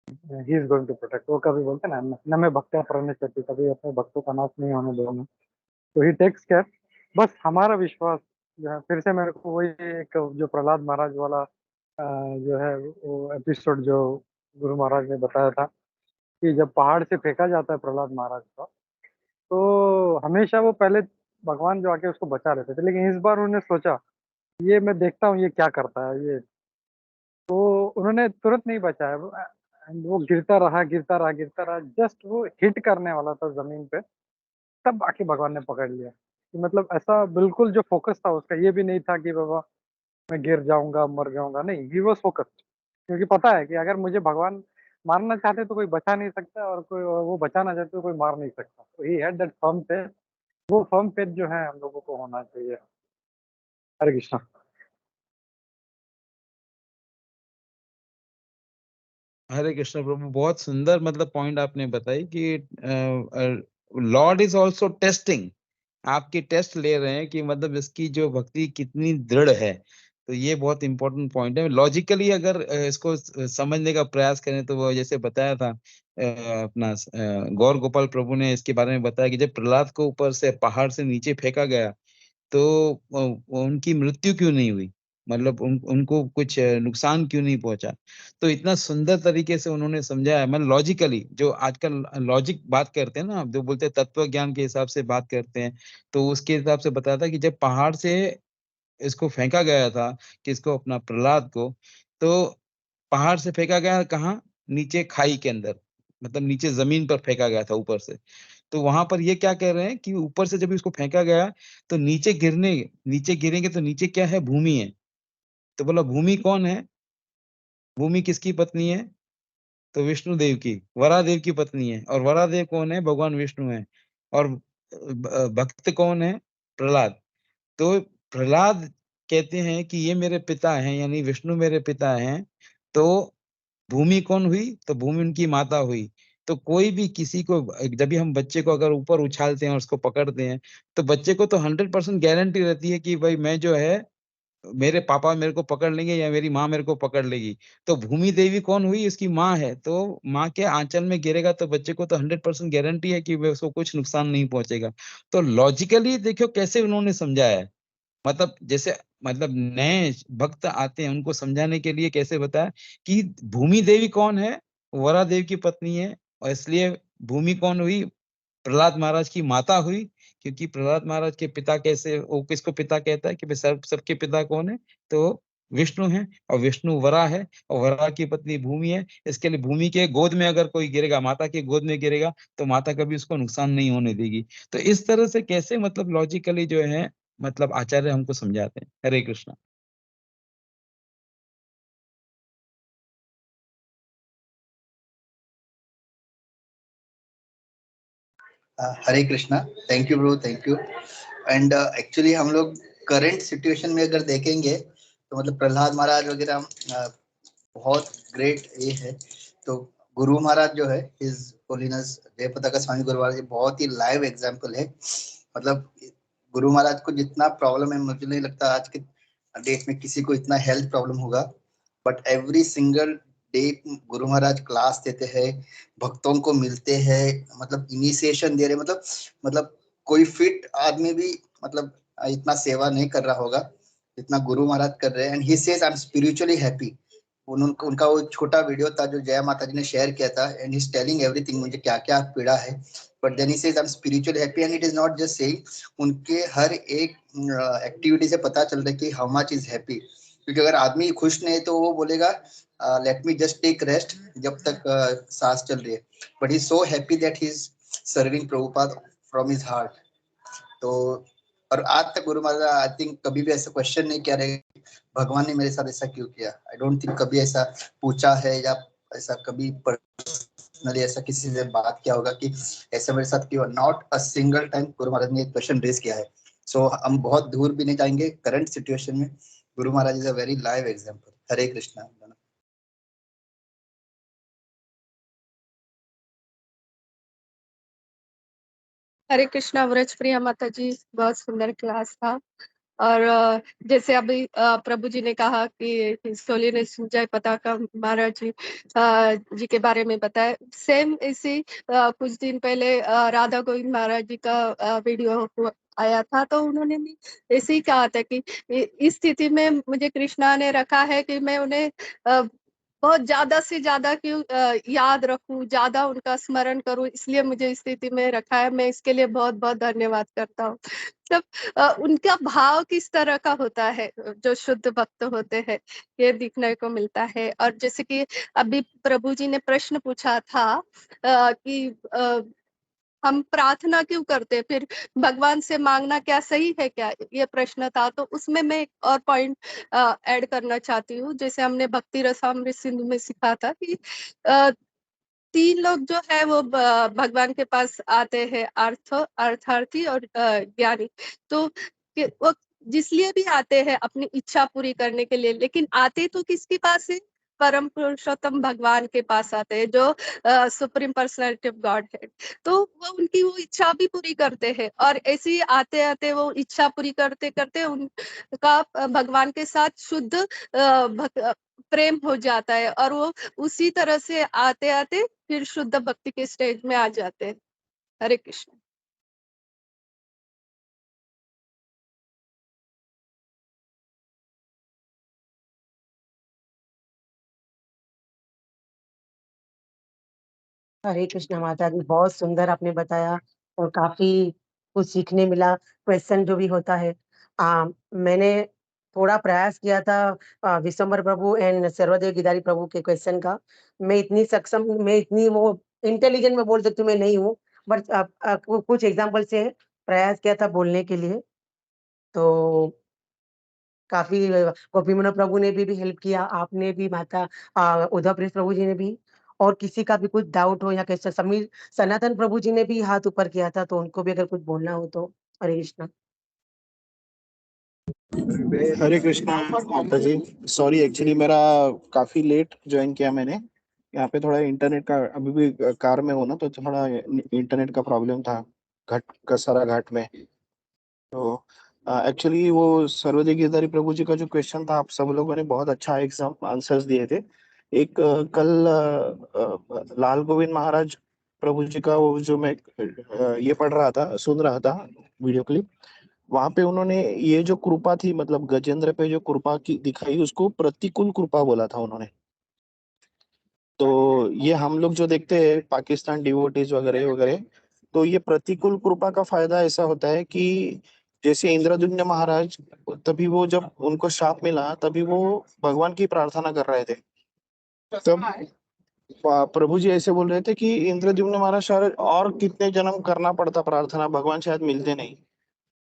Speaker 4: he is going to protect. वो कभी बोलते हैं ना, न में भक्त्या प्रणश्यति, कभी अपने भक्तों का नाश नहीं होने देना। तो ही टेक्स केयर। बस हमारा विश्वास जो है, फिर से मेरे को वही एक जो प्रहलाद महाराज वाला जो है वो एपिसोड जो गुरु महाराज ने बताया था कि जब पहाड़ से फेंका जाता है प्रहलाद महाराज को, तो हमेशा वो पहले भगवान जो आके उसको बचा लेते थे, लेकिन इस बार उन्होंने सोचा ये मैं देखता हूँ ये क्या करता है ये, तो उन्होंने तुरंत नहीं बचाया। वो गिरता रहा गिरता रहा गिरता रहा, जस्ट वो हिट करने वाला था जमीन पे, तब आके भगवान ने पकड़ लिया। कि मतलब ऐसा बिल्कुल जो फोकस था उसका ये भी नहीं था कि बाबा मैं गिर जाऊंगा मर जाऊंगा, नहीं, ही वॉज फोकस। क्योंकि पता है कि अगर मुझे भगवान मारना चाहते तो कोई बचा नहीं सकता, और कोई वो बचाना चाहते तो कोई मार नहीं सकता। तो he had that firm faith. वो फर्म फेथ जो है हम लोगों को होना चाहिए। हरे कृष्णा।
Speaker 6: हरे कृष्ण प्रभु, बहुत सुंदर मतलब पॉइंट आपने बताई कि लॉर्ड इज ऑल्सो टेस्टिंग, आपकी टेस्ट ले रहे हैं कि मतलब इसकी जो भक्ति कितनी दृढ़ है। तो ये बहुत इंपॉर्टेंट पॉइंट है। लॉजिकली अगर इसको समझने का प्रयास करें तो वो जैसे बताया था अपना गौर गोपाल प्रभु ने इसके बारे में बताया कि जब प्रहलाद को ऊपर से पहाड़ से नीचे फेंका गया तो उनकी मृत्यु क्यों नहीं हुई, मतलब उनको कुछ नुकसान क्यों नहीं पहुंचा। तो इतना सुंदर तरीके से उन्होंने समझाया, मतलब लॉजिकली, जो आजकल लॉजिक बात करते हैं ना, जो बोलते हैं तत्व ज्ञान के हिसाब से बात करते हैं, तो उसके हिसाब से बताया था कि जब पहाड़ से इसको फेंका गया था, किसको, अपना प्रहलाद को, तो पहाड़ से फेंका गया कहाँ, नीचे खाई के अंदर, मतलब नीचे जमीन पर फेंका गया था ऊपर से। तो वहां पर ये क्या कह रहे हैं कि ऊपर से जब इसको फेंका गया तो नीचे गिरेंगे तो नीचे क्या है, भूमि है। तो बोला भूमि कौन है, भूमि किसकी पत्नी है, तो विष्णु देव की, वरादेव की पत्नी है। और वरादेव कौन है, भगवान विष्णु है। और भक्त कौन है, प्रहलाद। तो प्रहलाद कहते हैं कि ये मेरे पिता हैं, यानी विष्णु मेरे पिता हैं। तो भूमि कौन हुई, तो भूमि उनकी माता हुई। तो कोई भी किसी को, जब भी हम बच्चे को अगर ऊपर उछालते हैं और उसको पकड़ते हैं, तो बच्चे को तो 100% गारंटी रहती है कि भाई मैं जो है, मेरे पापा मेरे को पकड़ लेंगे या मेरी माँ मेरे को पकड़ लेगी। तो भूमि देवी कौन हुई, इसकी माँ है। तो माँ के आंचल में गिरेगा तो बच्चे को तो 100% गारंटी है कि उसको कुछ नुकसान नहीं पहुंचेगा। तो लॉजिकली देखो कैसे उन्होंने समझाया है, मतलब जैसे, मतलब नए भक्त आते हैं उनको समझाने के लिए कैसे बताया कि भूमि देवी कौन है, वरा देव की पत्नी है। और इसलिए भूमि कौन हुई, प्रहलाद महाराज की माता हुई। क्योंकि प्रहलाद महाराज के पिता कैसे, वो किसको पिता कहता है कि भाई सबके पिता कौन है, तो विष्णु है। और विष्णु वरा है, और वरा की पत्नी भूमि है। इसके लिए भूमि के गोद में अगर कोई गिरेगा, माता के गोद में गिरेगा, तो माता कभी उसको नुकसान नहीं होने देगी। तो इस तरह से कैसे मतलब लॉजिकली जो है, मतलब आचार्य हमको समझाते हैं। Hare Krishna.
Speaker 7: Hare Krishna. Thank you bro, thank you. And actually हम लोग करंट सिचुएशन में अगर देखेंगे तो मतलब प्रहलाद महाराज वगैरह बहुत ग्रेट ये है। तो गुरु महाराज जो है, हिज होलीनेस जयपताका स्वामी गुरु महाराज बहुत ही लाइव एग्जांपल है। मतलब गुरु महाराज को जितना प्रॉब्लम है, मुझे नहीं लगता आज के डेट में किसी को इतना हेल्थ प्रॉब्लम होगा। But every single day Guru Maharaj class देते हैं, भक्तों को मिलते हैं, मतलब इनिशिएशन दे रहे, मतलब कोई फिट आदमी भी मतलब इतना सेवा नहीं कर रहा होगा जितना गुरु महाराज कर रहे हैं। And he says I am spiritually happy. उनका वो छोटा वीडियो था जो जया माता जी ने शेयर किया था, and he is telling everything, मुझे क्या क्या पीड़ा है। But then he says I am spiritually happy. And it is not just saying, उनके हर एक एक्टिविटी से पता चल रहा है कि हाउ मच इज हैप्पी। क्योंकि अगर आदमी खुश नहीं तो वो बोलेगा let me just take rest जब तक सांस चल रही है। But he is so happy that he is serving Prabhupada from his heart. तो और आज तक गुरु महाराज आई थिंक कभी भी ऐसा क्वेश्चन नहीं किया रहे भगवान ने मेरे साथ ऐसा क्यों किया। आई डोंट थिंक कभी ऐसा पूछा है, या ऐसा कभी पर्सनली ऐसा किसी से बात किया होगा कि ऐसा मेरे साथ क्यों। Not a single time Guru Maharaj ने क्वेश्चन रेज किया है। सो हम बहुत दूर भी नहीं जाएंगे, करंट सिचुएशन में गुरु महाराज is a very live example. Hare Krishna.
Speaker 3: Hare Krishna Vraja Priya माता जी, बहुत सुंदर क्लास था। और जैसे अभी प्रभु जी ने कहा कि होलीनेस जय पताका महाराज जी के बारे में बताया, सेम इसी कुछ दिन पहले राधा गोविंद महाराज जी का वीडियो आया था, तो उन्होंने भी ऐसे ही कहा था कि इस स्थिति में मुझे कृष्णा ने रखा है कि मैं उन्हें बहुत ज्यादा से ज्यादा क्यों याद रखूं, ज्यादा उनका स्मरण करूं, इसलिए मुझे इस स्थिति में रखा है। मैं इसके लिए बहुत बहुत धन्यवाद करता हूँ। तब उनका भाव किस तरह का होता है, जो शुद्ध भक्त होते हैं, ये दिखने को मिलता है। और जैसे कि अभी प्रभु जी ने प्रश्न पूछा था कि हम प्रार्थना क्यों करते, फिर भगवान से मांगना क्या सही है क्या, ये प्रश्न था। तो उसमें मैं एक और पॉइंट ऐड करना चाहती हूँ। जैसे हमने भक्ति रसामृत सिंधु में सीखा था कि अ, 3 लोग जो है वो भगवान के पास आते हैं, अर्थार्थी और ज्ञानी। तो वो जिसलिए भी आते हैं अपनी इच्छा पूरी करने के लिए, लेकिन आते तो किसके पास है, परम पुरुषोत्तम भगवान के पास आते हैं, जो सुप्रीम पर्सनैलिटी ऑफ गॉड है। तो वो उनकी वो इच्छा भी पूरी करते हैं, और ऐसे ही आते आते वो इच्छा पूरी करते करते उनका भगवान के साथ शुद्ध प्रेम हो जाता है, और वो उसी तरह से आते आते फिर शुद्ध भक्ति के स्टेज में आ जाते हैं। हरे कृष्ण।
Speaker 2: हरे कृष्ण माता जी, बहुत सुंदर आपने बताया और काफी कुछ सीखने मिला। क्वेश्चन जो भी होता है, मैंने थोड़ा प्रयास किया था विश्वम्भर प्रभु एंड सर्वदेव गिदारी प्रभु के क्वेश्चन का। मैं इतनी वो इंटेलिजेंट में बोल सकती हूँ मैं नहीं हूँ, बट कुछ एग्जाम्पल से प्रयास किया था बोलने के लिए। तो काफ़ी गोपीनाथ प्रभु ने भी हेल्प किया, आपने भी माता उद्धव प्रेस प्रभु जी ने भी, और किसी का भी कुछ डाउट हो या कैसा समीर सनातन प्रभु जी ने भी हाथ ऊपर किया था, तो उनको भी अगर कुछ बोलना हो तो। हरे कृष्णा।
Speaker 9: हरे कृष्णा माता जी। सॉरी, एक्चुअली मेरा काफी लेट ज्वाइन किया मैंने। यहाँ पे थोड़ा इंटरनेट का अभी भी कार में हूँ ना, तो थोड़ा इंटरनेट का प्रॉब्लम था घाट कसरा घाट में। तो एक्चुअली वो सर्वदेव गिरधारी प्रभु जी का जो क्वेश्चन था, आप सब लोगों ने बहुत अच्छा एग्जाम आंसर्स दिए थे। एक कल लाल गोविंद महाराज प्रभु जी का वो जो मैं ये पढ़ रहा था, सुन रहा था वीडियो क्लिप, वहां पे उन्होंने ये जो कृपा थी, मतलब गजेंद्र पे जो कृपा की दिखाई, उसको प्रतिकूल कृपा बोला था उन्होंने। तो ये हम लोग जो देखते हैं पाकिस्तान डिवोटीज वगैरह वगैरह, तो ये प्रतिकूल कृपा का फायदा ऐसा होता है कि जैसे इंद्रद्युम्न महाराज, तभी वो जब उनको शाप मिला तभी वो भगवान की प्रार्थना कर रहे थे। तब प्रभु जी ऐसे बोल रहे थे कि इंद्रद्युम्न महाराज शायद और कितने जन्म करना पड़ता प्रार्थना, भगवान शायद मिलते नहीं।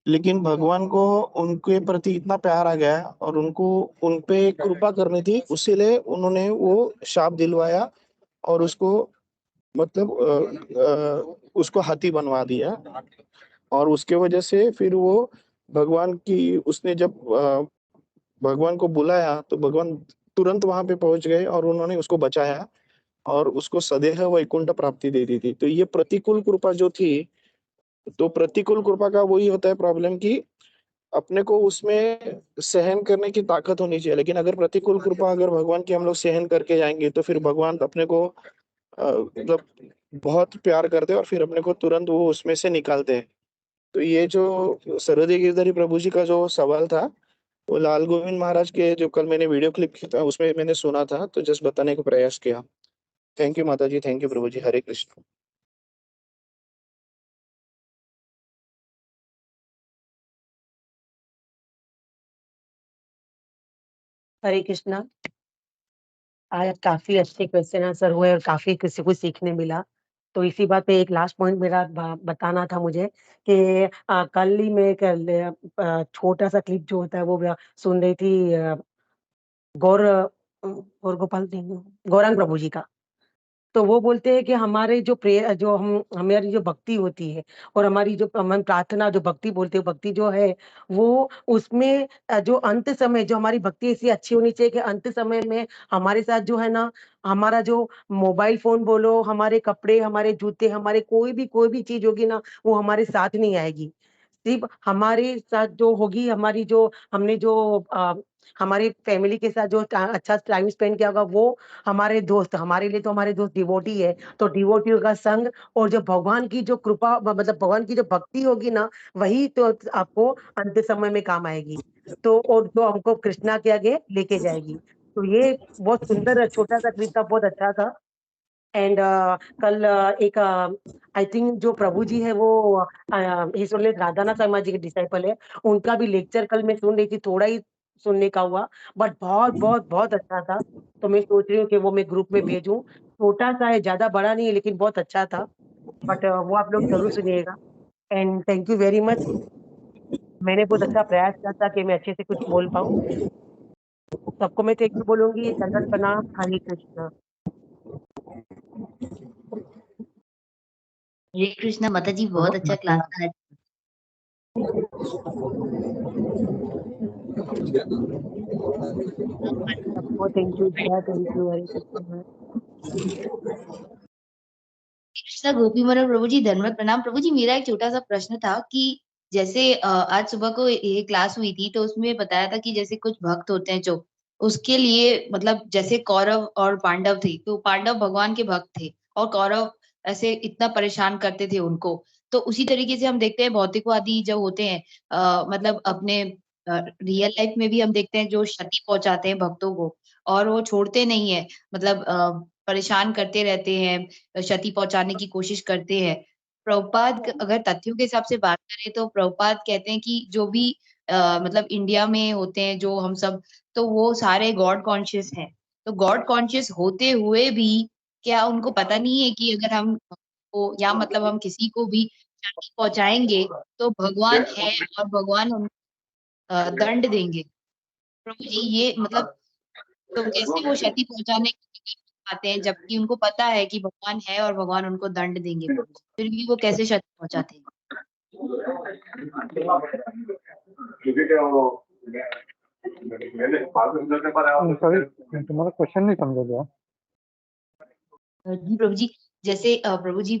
Speaker 9: लेकिन भगवान को उनके प्रति इतना प्यार आ गया और उनको उन पे कृपा करनी थी, उसीलिए उन्होंने वो शाप दिलवाया और उसको मतलब उसको हाथी बनवा दिया। और उसके वजह से फिर वो भगवान की, उसने जब भगवान को बुलाया तो भगवान तुरंत वहां पे पहुंच गए और उन्होंने उसको बचाया और उसको सदैव वैकुंठ प्राप्ति दे दी थी। तो ये प्रतिकूल कृपा जो थी, तो प्रतिकूल कृपा का वही होता है प्रॉब्लम कि अपने को उसमें सहन करने की ताकत होनी चाहिए। लेकिन अगर प्रतिकूल कृपा अगर भगवान की हम लोग सहन करके जाएंगे तो फिर भगवान अपने को मतलब बहुत प्यार करते हैं और फिर अपने को तुरंत वो उसमें से निकालते हैं। तो ये जो सरस्वती गिरधारी प्रभु जी का जो सवाल था, वो लाल गोविंद महाराज के जो कल मैंने वीडियो क्लिप किया था उसमें मैंने सुना था, तो जस्ट बताने का प्रयास किया। थैंक यू माता जी, थैंक यू प्रभु जी। हरे कृष्ण।
Speaker 2: हरे कृष्णा। आज काफ़ी अच्छे क्वेश्चन आंसर हुए और काफ़ी किसी को सीखने मिला। तो इसी बात पे एक लास्ट पॉइंट मेरा बताना था मुझे कि कल ही मैं एक छोटा-सा क्लिप जो होता है वो सुन रही थी गौर गोपाल नहीं, गौरांग प्रभु जी का। तो वो बोलते हैं कि हमारे जो जो हमारी जो भक्ति होती है और हमारी जो हम प्रार्थना जो भक्ति बोलते हैं, भक्ति जो है वो उसमें जो अंत समय जो हमारी भक्ति ऐसी अच्छी होनी चाहिए कि अंत समय में हमारे साथ जो है ना, हमारा जो मोबाइल फ़ोन बोलो, हमारे कपड़े, हमारे जूते, हमारे कोई भी चीज़ होगी ना, वो हमारे साथ नहीं आएगी। सिर्फ हमारे साथ जो होगी, हमारी जो हमने जो हमारी फैमिली के साथ जो अच्छा टाइम स्पेंड किया होगा, वो हमारे दोस्त, हमारे लिए तो हमारे दोस्त डिवोटी है, तो डिवोटियों का संग और जो भगवान की जो कृपा मतलब भगवान की जो भक्ति होगी ना, वही तो आपको अंत समय में काम आएगी। तो और जो हमको कृष्णा के आगे लेके जाएगी। तो ये बहुत सुंदर छोटा-सा क्लिप था, बहुत अच्छा था। एंड कल एक आई थिंक जो प्रभु जी है वो राधानाथ शर्मा जी के डिसाइपल है, उनका भी लेक्चर कल मैं सुन रही थी, थोड़ा ही सुनने का हुआ, बट बहुत बहुत बहुत अच्छा था। तो मैं सोच रही हूँ कि वो मैं ग्रुप में भेजूं, छोटा सा है, ज्यादा बड़ा नहीं है, लेकिन बहुत अच्छा था। बट वो आप लोग जरूर सुनिएगा। And thank you very much. मैंने बहुत अच्छा प्रयास किया था कि मैं अच्छे से कुछ बोल पाऊँ। सबको मैं थैंक यू बोलूंगी। दंडवत प्रणाम। हरे कृष्ण।
Speaker 10: हरे कृष्णा माता जी, बहुत अच्छा क्लास था।
Speaker 2: सबको थैंक यू, थैंक यू, हरे कृष्ण।
Speaker 10: कृष्णा गोपी मोहन प्रभु जी, धन्यवाद प्रणाम। प्रभु जी, मेरा एक छोटा सा प्रश्न था कि जैसे आज सुबह को ये क्लास हुई थी, तो उसमें बताया था कि जैसे कुछ भक्त होते हैं जो उसके लिए मतलब जैसे कौरव और पांडव थे, तो पांडव भगवान के भक्त थे और कौरव ऐसे इतना परेशान करते थे उनको। तो उसी तरीके से हम देखते हैं भौतिकवादी जो होते हैं, मतलब अपने रियल लाइफ में भी हम देखते हैं जो क्षति पहुंचाते हैं भक्तों को, और वो छोड़ते नहीं है, मतलब परेशान करते रहते हैं, क्षति पहुंचाने की कोशिश करते हैं। प्रभुपाद अगर तथ्यों के हिसाब से बात करें, तो प्रभुपाद कहते हैं कि जो भी मतलब इंडिया में होते हैं जो हम सब, तो वो सारे गॉड कॉन्शियस हैं। तो गॉड कॉन्शियस होते हुए भी क्या उनको पता नहीं है कि अगर हम को या मतलब हम किसी को भी क्षति पहुंचाएंगे तो भगवान है और भगवान दंड देंगे। प्रभु जी, ये मतलब तो कैसे वो क्षति पहुंचाने आते हैं जबकि उनको पता है कि भगवान है और भगवान उनको दंड देंगे प्रभु जी, फिर भी वो कैसे क्षति पहुंचाते हैं?
Speaker 4: सॉरी, तुम्हारा क्वेश्चन नहीं समझा गया।
Speaker 10: जी प्रभु जी, जैसे प्रभु जी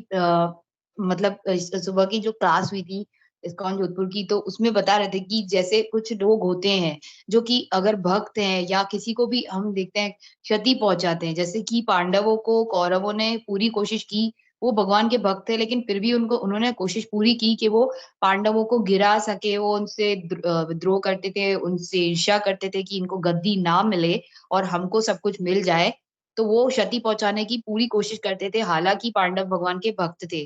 Speaker 10: मतलब सुबह की जो क्लास हुई थी इस्कॉन जोधपुर की, तो उसमें बता रहे थे कि जैसे कुछ लोग होते हैं जो कि अगर भक्त हैं या किसी को भी हम देखते हैं क्षति पहुंचाते हैं, जैसे कि पांडवों को कौरवों ने पूरी कोशिश की, वो भगवान के भक्त थे लेकिन फिर भी उनको उन्होंने कोशिश पूरी की कि वो पांडवों को गिरा सके, वो उनसे विद्रोह करते थे, उनसे ईर्ष्या करते थे कि इनको गद्दी ना मिले और हमको सब कुछ मिल जाए, तो वो क्षति पहुंचाने की पूरी कोशिश करते थे, हालांकि पांडव भगवान के भक्त थे।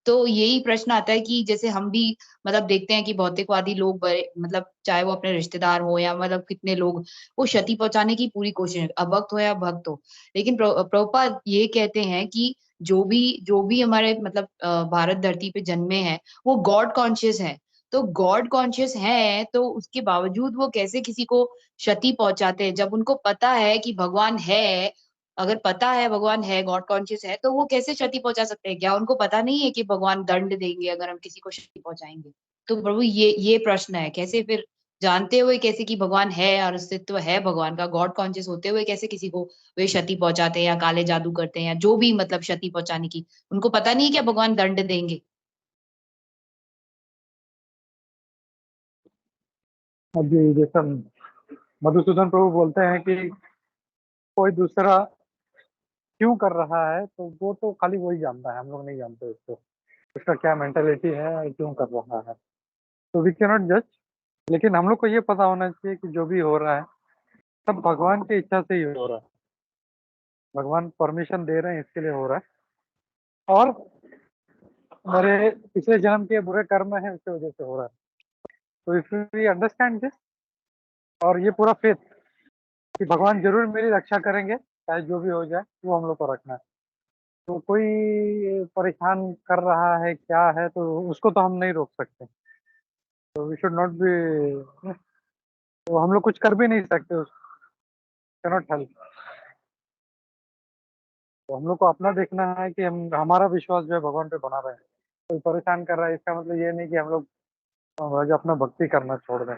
Speaker 10: तो यही प्रश्न आता है कि जैसे हम भी मतलब देखते हैं कि भौतिकवादी लोग बड़े मतलब चाहे वो अपने रिश्तेदार हो या मतलब कितने लोग, वो क्षति पहुंचाने की पूरी कोशिश, अभक्त हो या भक्त हो। लेकिन प्रभुपाद ये कहते हैं कि जो भी हमारे मतलब भारत धरती पे जन्मे हैं, वो गॉड कॉन्शियस हैं। तो गॉड कॉन्शियस हैं, तो उसके बावजूद वो कैसे किसी को क्षति पहुंचाते हैं जब उनको पता है कि भगवान है। अगर पता है भगवान है, गॉड कॉन्शियस है, तो वो कैसे क्षति पहुंचा सकते हैं? क्या उनको पता नहीं है कि भगवान दंड देंगे अगर हम किसी को क्षति पहुंचाएंगे? तो प्रभु ये प्रश्न है, कैसे फिर जानते हुए कैसे कि भगवान है और अस्तित्व है भगवान का, गॉड कॉन्शियस होते हुए कैसे किसी को वे क्षति पहुंचाते हैं या काले जादू करते हैं या जो भी मतलब क्षति पहुंचाने की, उनको पता नहीं है क्या भगवान दंड देंगे?
Speaker 4: अभी जैसा मधुसूदन प्रभु बोलते हैं कि कोई दूसरा क्यों कर रहा है, तो वो तो खाली वही जानता है, हम लोग नहीं जानते उसको, उसका क्या मेंटेलिटी है, क्यों कर रहा है। तो वी कैन नॉट जज, लेकिन हम लोग को ये पता होना चाहिए कि जो भी हो रहा है सब भगवान की इच्छा से ही हो रहा है। भगवान परमिशन दे रहे हैं, इसके लिए हो रहा है, और मेरे पिछले जन्म के बुरे कर्म है, उसकी वजह से हो रहा है। तो इफ वी अंडरस्टैंड दिस, और ये पूरा फेथ कि भगवान जरूर मेरी रक्षा करेंगे, चाहे जो भी हो जाए, वो हम लोग को रखना है। तो कोई परेशान कर रहा है क्या है, तो उसको तो हम नहीं रोक सकते। तो वी शुड नॉट बी, तो हम लोग कुछ कर भी नहीं सकते, उसको कैनॉट हेल्प। तो हम लोग को अपना देखना है कि हम हमारा विश्वास जो है भगवान पे बना रहे हैं। कोई परेशान कर रहा है, इसका मतलब ये नहीं कि हम लोग रोज अपना भक्ति करना छोड़ दें।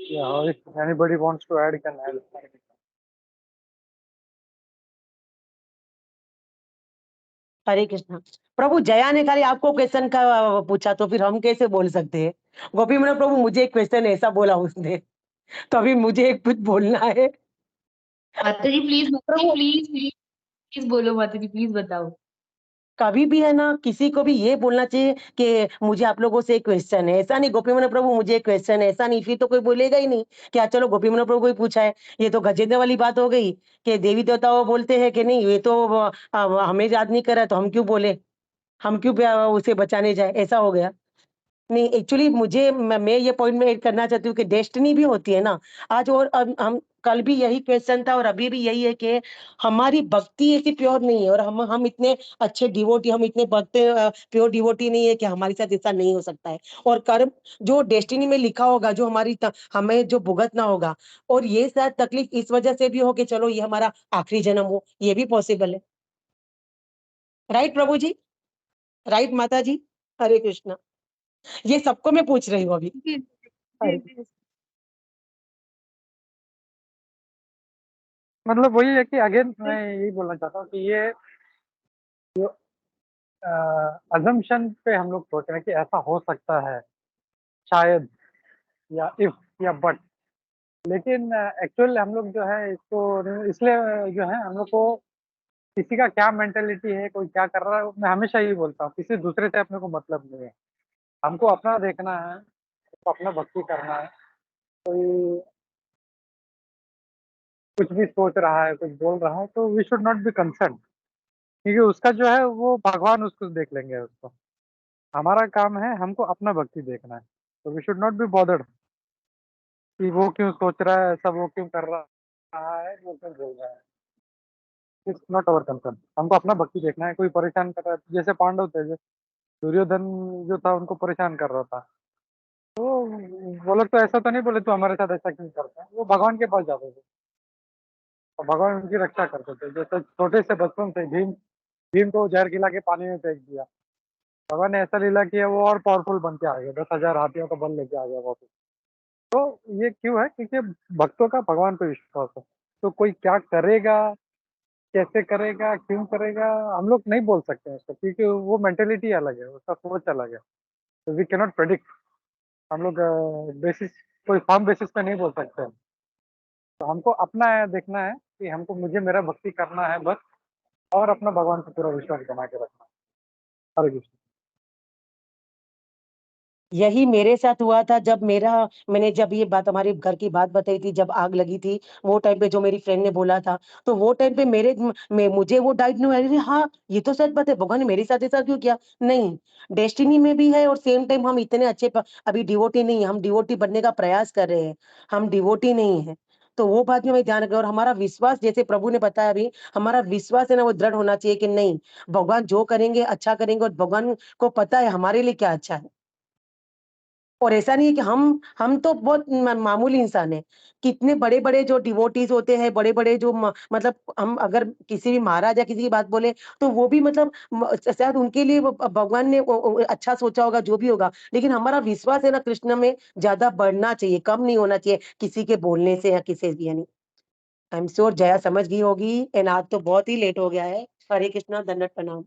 Speaker 4: Yeah, if anybody wants to add, can add.
Speaker 2: हरे कृष्णा। प्रभु जया ने खाली आपको क्वेश्चन का पूछा तो फिर हम कैसे बोल सकते हैं? गोपी मैंने प्रभु मुझे एक क्वेश्चन ऐसा बोला उसने, तो अभी मुझे कुछ बोलना है।
Speaker 10: माता जी प्लीज
Speaker 2: प्रभु
Speaker 10: प्लीज प्लीज बोलो माता जी, प्लीज बताओ।
Speaker 2: कभी भी है ना किसी को भी ये बोलना चाहिए कि मुझे आप लोगों से एक क्वेश्चन है। ऐसा नहीं गोपी मैंने प्रभु मुझे एक क्वेश्चन है, ऐसा नहीं, फिर तो कोई बोलेगा ही नहीं कि चलो गोपी मैंने प्रभु को ही पूछा है। ये तो गजेंद्र वाली बात हो गई कि देवी देवताओं बोलते हैं कि नहीं ये तो हमें याद नहीं कर रहा तो हम क्यों बोले, हम क्यों उसे बचाने जाए, ऐसा हो गया। नहीं एक्चुअली मुझे मैं ये पॉइंट में ऐड करना चाहती हूँ कि डेस्टिनी भी होती है ना। आज और अब हम कल भी यही क्वेश्चन था और अभी भी यही है कि हमारी भक्ति ऐसी प्योर नहीं है और हम इतने अच्छे डिवोटी, हम इतने भक्त प्योर डिवोटी नहीं है कि हमारे साथ ऐसा नहीं हो सकता है। और कर्म जो डेस्टिनी में लिखा होगा, जो हमें जो भुगतना होगा, और ये शायद तकलीफ इस वजह से भी हो कि चलो ये हमारा आखिरी जन्म हो, ये भी पॉसिबल है। राइट प्रभु जी? राइट माता जी? हरे कृष्णा। ये सबको मैं पूछ रही हूँ अभी।
Speaker 3: जी, जी,
Speaker 2: हरे
Speaker 3: जी।
Speaker 4: मतलब वही है कि अगेन मैं यही बोलना चाहता हूँ कि ये अजम्पशन पे हम लोग सोच रहे हैं कि ऐसा हो सकता है, शायद, या इफ, या बट। लेकिन एक्चुअल हम लोग जो है इसको इसलिए जो है हम लोग को किसी का क्या मेंटेलिटी है, कोई क्या कर रहा है, मैं हमेशा यही बोलता हूँ, किसी दूसरे से अपने को मतलब नहीं है। हमको अपना देखना है, हमको अपना भक्ति करना है। कोई कुछ भी सोच रहा है, कुछ बोल रहा है, तो we should not be concern, क्योंकि उसका जो है वो भगवान उसको देख लेंगे उसको। हमारा काम है हमको अपना भक्ति देखना है, तो we should not be bothered कि वो क्यों सोच रहा है ऐसा, वो क्यों कर रहा है, वो क्यों बोल रहा है। It's not our concern. हमको अपना भक्ति देखना है। कोई परेशान कर रहा है, जैसे पांडव थे, जो दुर्योधन जो था उनको परेशान कर रहा था, तो वो लोग तो ऐसा तो नहीं बोले तू हमारे साथ ऐसा क्यों करता है, वो भगवान के पास जाते थे और भगवान उनकी रक्षा करते थे। जैसे छोटे से बचपन से भीम भीम को जहर खिला के पानी में फेंक दिया, भगवान ने ऐसा लीला किया, वो और पावरफुल बन के आ गया, 10,000 हाथियों का बल लेके आ गया वापस। तो ये क्यों है? क्योंकि भक्तों का भगवान पे विश्वास है। तो कोई क्या करेगा, कैसे करेगा, क्यों करेगा, हम लोग नहीं बोल सकते हैं उसको, क्योंकि वो मेंटेलिटी अलग है, उसका सोच अलग है। तो वी कैन नॉट प्रेडिक्ट। हम लोग बेसिस कोई फर्म बेसिस पे नहीं बोल सकते हैं। तो हमको अपना देखना है कि हमको मुझे मेरा भक्ति करना है बस, और अपना भगवान पे पूरा विश्वास बना के रखना है। हरे कृष्ण।
Speaker 2: यही मेरे साथ हुआ था जब मैंने जब ये बात हमारे घर की बात बताई थी, जब आग लगी थी, वो टाइम पे जो मेरी फ्रेंड ने बोला था, तो वो टाइम पे मुझे वो डाइट नहीं हुआ। अरे हाँ, ये तो सच बात है, भगवान ने मेरे साथ ऐसा क्यों किया? नहीं, डेस्टिनी में भी है और सेम टाइम हम इतने अच्छे अभी डिवोटी नहीं है, हम डिवोटी बनने का प्रयास कर रहे हैं, हम डिवोटी नहीं है। तो वो बात में हमें ध्यान रखें और हमारा विश्वास, जैसे प्रभु ने बताया अभी, हमारा विश्वास है ना वो दृढ़ होना चाहिए कि नहीं, भगवान जो करेंगे अच्छा करेंगे और भगवान को पता है हमारे लिए क्या अच्छा है। और ऐसा नहीं है कि हम तो बहुत मामूली इंसान हैं। कितने बड़े-बड़े जो डिवोटीज़ होते हैं, बड़े-बड़े जो मतलब हम अगर किसी भी महाराज या किसी की बात बोले, तो वो भी मतलब शायद उनके लिए वो भगवान ने अच्छा सोचा होगा, जो भी होगा। लेकिन हमारा विश्वास है ना कृष्ण में ज़्यादा बढ़ना चाहिए, कम नहीं होना चाहिए किसी के बोलने से या किसी से यानी। आई एम श्योर जया समझ गई होगी एंड आज तो बहुत ही लेट हो गया है। हरे कृष्णा, दंडवत प्रणाम।